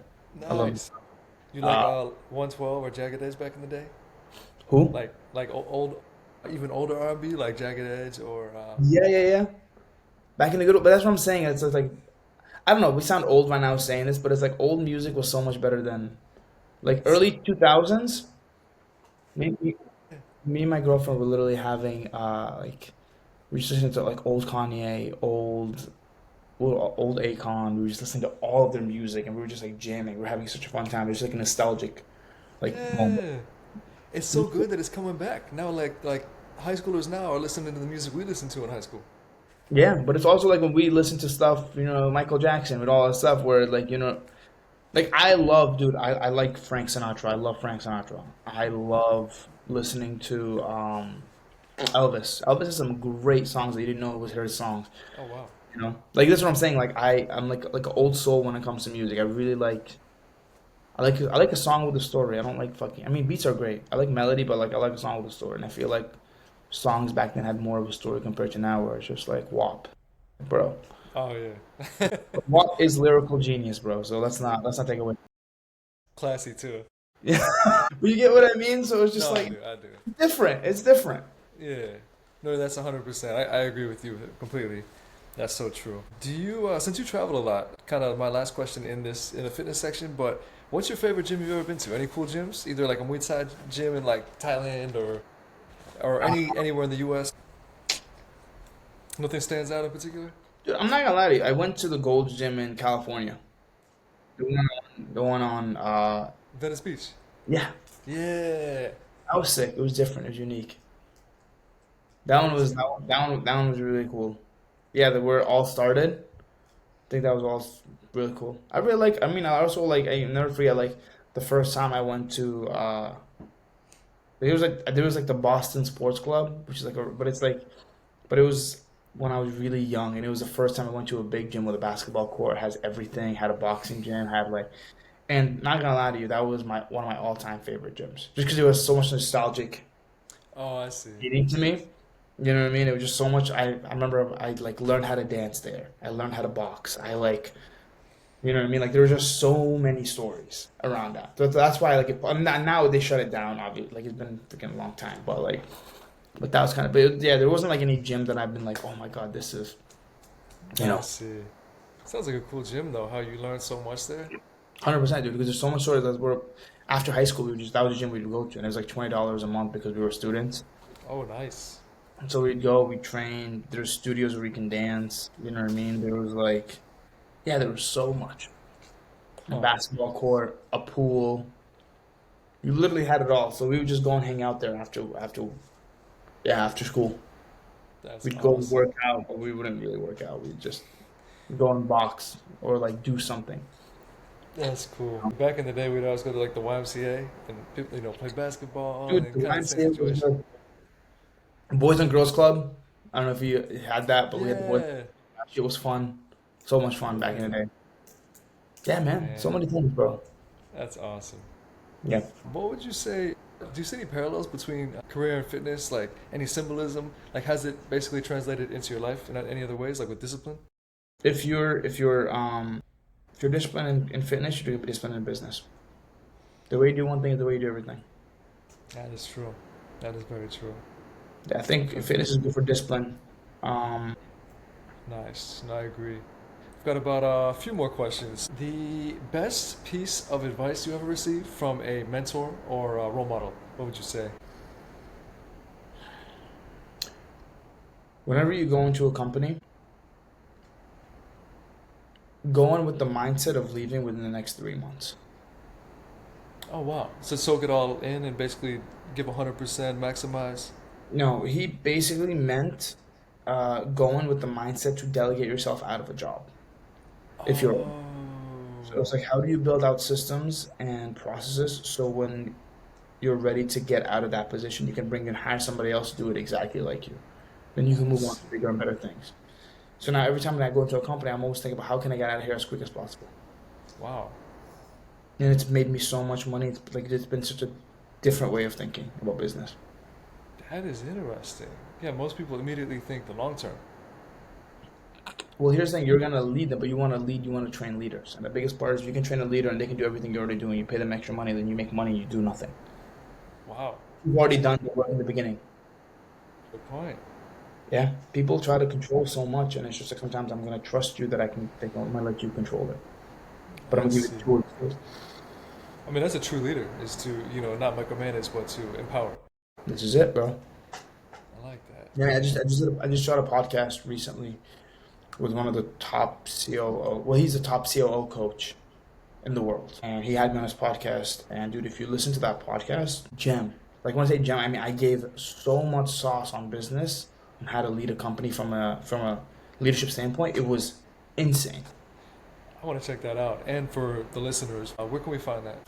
I love. nice. You like Uh, 112 or Jagged Edge back in the day? who? Like old, even older R&B, like Jagged Edge or Yeah. Back in the good, but that's what I'm saying. It's like I don't know. We sound old right now saying this, but it's like old music was so much better than like early 2000s. Maybe me and my girlfriend were literally having like we were just listening to like old Kanye, old Akon. We were just listening to all of their music, and we were just like jamming. We were having such a fun time. It was like a nostalgic like moment. yeah. It's so good that it's coming back now. Like high schoolers now are listening to the music we listened to in high school. Yeah, but it's also like when we listen to stuff, Michael Jackson with all that stuff, where like like I love, dude. I like Frank Sinatra. I love Frank Sinatra. I love listening to Elvis. Elvis has some great songs that you didn't know was his songs. Oh wow. Like that's what I'm saying. Like I'm like an old soul when it comes to music. I really like. I like a song with a story. I don't like fucking. I mean, beats are great. I like melody, but like I like a song with a story, and I feel like songs back then had more of a story compared to now, where it's just like WAP, bro. Oh yeah. WAP is lyrical genius, bro. So let's not take away. Classy too. Yeah, but you get what I mean. So it's just No, I like do. I do. different. It's different. Yeah. No, that's 100%. I agree with you completely. That's so true. Do you, since you travel a lot, kind of my last question in the fitness section, but what's your favorite gym you've ever been to? Any cool gyms? Either like a Muay Thai gym in like Thailand or anywhere in the US? Nothing stands out in particular? Dude, I'm not gonna lie to you. I went to the Gold's Gym in California. The one on Venice Beach. yeah, Yeah. that was sick. It was different. It was unique. That That one is was cool. that one was really cool. Yeah, that where it all started. I think that was all really cool. I really like. I mean, I also like. I never forget like the first time I went to. There was like the Boston Sports Club, which is like a, but it's like, but it was when I was really young, and it was the first time I went to a big gym with a basketball court, has everything, had a boxing gym, had like, and not gonna lie to you, that was my one of my all time favorite gyms, just because it was so much nostalgic Oh, I see. meaning to me. You know what I mean? It was just so much. I remember I like learned how to dance there. I learned how to box. I like you know what I mean? Like there were just so many stories around that. That's why like now they shut it down. Obviously, like it's been freaking a long time. But like, but that was kind of. But yeah, there wasn't like any gym that I've been like, oh my god, this is you I know, see. Sounds like a cool gym though. How you learned so much there. 100% dude. Because there's so much stories that were after high school. We would just that was the gym we'd go to, and it was like $20 a month because we were students. Oh, nice. And so we'd go, we'd train. There's studios where we can dance. You know what I mean? There was like, yeah, there was so much. A Oh, basketball court, a pool. You literally had it all. So we would just go and hang out there after school. that's We'd go awesome. work out, but we wouldn't really work out. We'd just go and box or like do something. That's cool. Back in the day, we'd always go to like the YMCA and people, play basketball Dude, and the kind of the same YMCA was situation. the Boys and Girls Club. I don't know if you had that, but we had the boys. Yeah. It was fun. So much fun back in the Yeah. day. Yeah, man. So Man, many things, bro. that's awesome. Yeah. What would you say? Do you see any parallels between career and fitness? Like any symbolism? Like has it basically translated into your life in any other ways, like with discipline? If you're disciplined in fitness, you're gonna be disciplined in business. The way you do one thing is the way you do everything. That is true. That is very true. I think Okay. fitness is good for discipline. Um, Nice. No, I agree. I've got about a few more questions. The best piece of advice you ever received from a mentor or a role model? What would you say? Whenever you go into a company, go in with the mindset of leaving within the next 3 months. Oh wow! So soak it all in and basically give 100%, maximize. No, he basically meant go in with the mindset to delegate yourself out of a job. If you're so Oh, it's like how do you build out systems and processes so when you're ready to get out of that position, you can bring and hire somebody else to do it exactly like you. Then you can move on that's to bigger and better things. So now every time that I go into a company, I'm always thinking about how can I get out of here as quick as possible. wow. And it's made me so much money. It's like it's been such a different way of thinking about business. That is interesting. Yeah, most people immediately think the long term. Well, here's the thing: you're gonna lead them, but you want to lead, you want to train leaders. And the biggest part is if you can train a leader and they can do everything you're already doing. You pay them extra money, then you make money. You do nothing. Wow, You've already that's a done the work in the beginning. good point. Yeah, people try to control so much, and it's just like sometimes I'm gonna trust you that I can. I'm gonna let you control it, but I'm I gonna give you see. the tools. I mean, that's a true leader is to, not micromanage, but to empower. This is it, bro. I like that. Yeah, I just shot a podcast recently with one of the top COO. Well, he's the top COO coach in the world, and he had me on his podcast. And dude, if you listen to that podcast, gem. Like when I say gem, I mean I gave so much sauce on business and how to lead a company from a leadership standpoint. It was insane. I want to check that out. And for the listeners, where can we find that?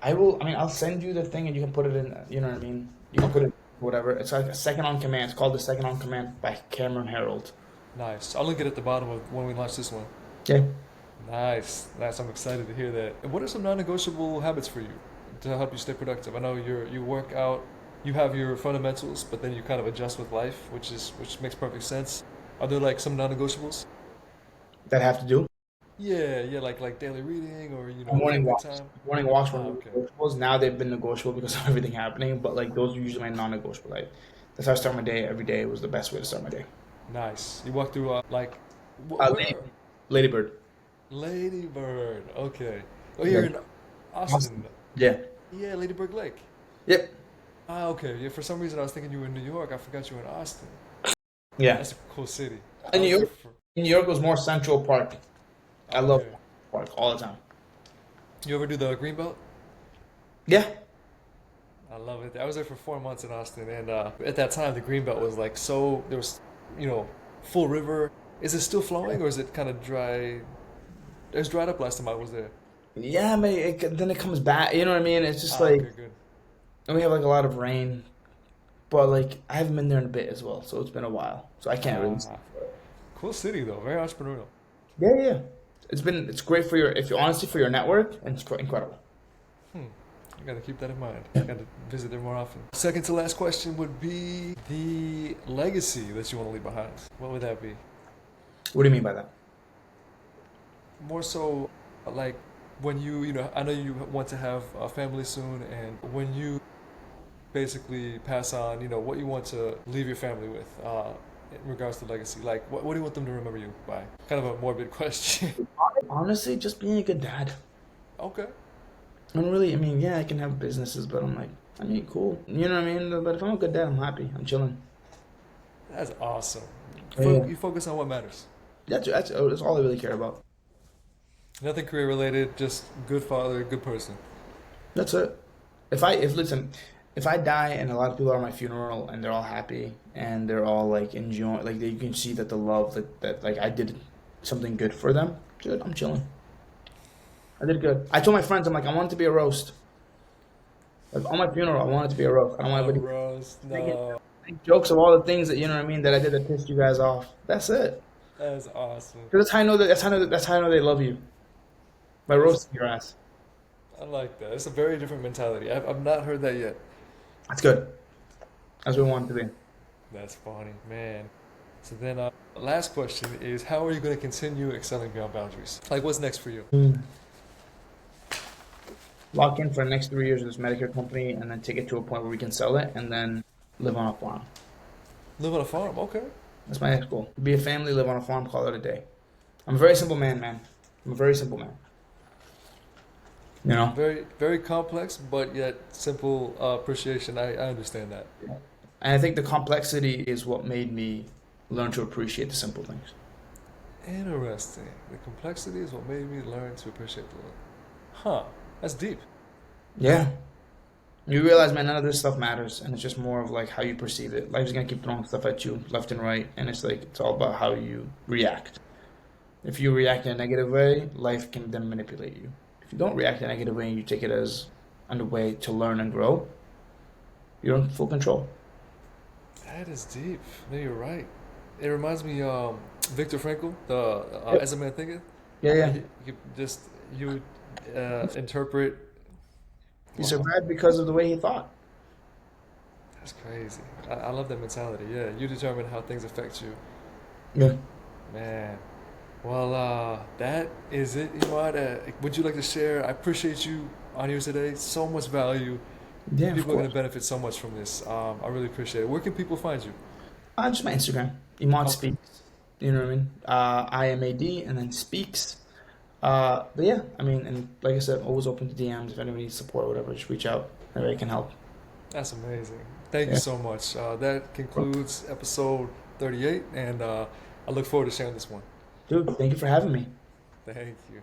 I will. I mean, I'll send you the thing, and you can put it in. You know what I mean? You can put Okay. it whatever. It's like a second on command. It's called the second on command by Cameron Harold. Nice. I'll link it at the bottom of when we launch this one. Okay. Nice. Nice. I'm excited to hear that. And what are some non-negotiable habits for you to help you stay productive? I know you work out, you have your fundamentals, but then you kind of adjust with life, which makes perfect sense. Are there like some non-negotiables? That have to do. Yeah, yeah, like daily reading or Morning family walks. time. Morning walks were Ah, okay. negotiables. Now they've been negotiable because of everything happening. But like those are usually my non-negotiable. Like that's how I start my day. Every day was the best way to start my day. Nice. You walk through like Lady, where? Ladybird. Lady Bird. Okay. Oh, Yeah. you're in Awesome. Austin. Yeah. Yeah, Lady Bird Lake. Yep. Ah, okay. Yeah, for some reason I was thinking you were in New York. I forgot you were in Austin. Yeah. That's a cool city. I In New was there York, for. in New York was more Central Park. I love Okay. Park all the time. You ever do the Greenbelt? Yeah. I love it. I was there for 4 months in Austin, and at that time, the Greenbelt was like so. There was, you know, full river. Is it still flowing, or is it kind of dry? It was dried up last time I was there. Yeah, but then it comes back. You know what I mean? It's just Ah, like, okay, good. and we have like a lot of rain, but like I haven't been there in a bit as well, so it's been a while, so I can't really speak Ah, for it. cool city though. Very entrepreneurial. Yeah, yeah. It's great for your if you honestly for your network, and it's incredible. Hmm. I gotta keep that in mind. I gotta visit there more often. Second to last question would be the legacy that you want to leave behind. What would that be? What do you mean by that? More so, like when you know, I know you want to have a family soon, and when you basically pass on, what you want to leave your family with, in regards to legacy. Like, what do you want them to remember you by? Kind of a morbid question. Honestly, just being a good dad. Okay. I'm really, I mean, yeah, I can have businesses, but I'm like, I mean, cool. You know what I mean? But if I'm a good dad, I'm happy. I'm chilling. That's awesome. Yeah. You focus on what matters. That's all I really care about. Nothing career related, just good father, good person. That's it. If listen, if I die and a lot of people are at my funeral and they're all happy and they're all like enjoying, like you can see that the love that like I did something good for them. Good, I'm chilling. I did good. I told my friends, I'm like, I want it to be a roast. Like on my funeral, I want it to be a roast. I don't want A everybody rose, making no. make jokes of all the things that you know what I mean that I did that pissed you guys off. That's it. That's awesome. 'Cause that's how I know that's how I know they love you. By That's roasting your ass. I like that. It's a very different mentality. I've not heard that yet. That's good. That's what we want it to be. That's funny, man. So then, last question is, how are you going to continue excelling beyond boundaries? Like, what's next for you? Lock in for the next 3 years with this Medicare company and then take it to a point where we can sell it and then live on a farm. Live on a farm. Okay. That's my next goal. Be a family, live on a farm, call it a day. I'm a very simple man, man. I'm a very simple man. You know? Very, very complex, but yet simple appreciation. I understand that. And I think the complexity is what made me learn to appreciate the simple things. Interesting. The complexity is what made me learn to appreciate the little. Huh. That's deep. Yeah. You realize, man, none of this stuff matters, and it's just more of like how you perceive it. Life's gonna keep throwing stuff at you left and right, and it's like it's all about how you react. If you react in a negative way, life can then manipulate you. If you don't react in a negative way and you take it as a way to learn and grow, you're in full control. That is deep. No, you're right. It reminds me, Viktor Frankl, the Yep. As a Man Thinketh. Yeah, yeah. You just you interpret. He Wow, survived because of the way he thought. that's crazy. I love that mentality. Yeah, you determine how things affect you, Yeah. man. Well, that is it, Imad. Would you like to share? I appreciate you on here today. So much value. Yeah, of People are going course. to benefit so much from this. I really appreciate it. Where can people find you? Just my Instagram. Imad Okay. Speaks. You know what I mean? IMAD and then Speaks. But yeah, I mean, and like I said, always open to DMs. If anybody needs support or whatever, just reach out. Anybody can help. That's amazing. Thank you Yeah. so much. That concludes episode 38, and I look forward to sharing this one. Dude, thank you for having me. Thank you.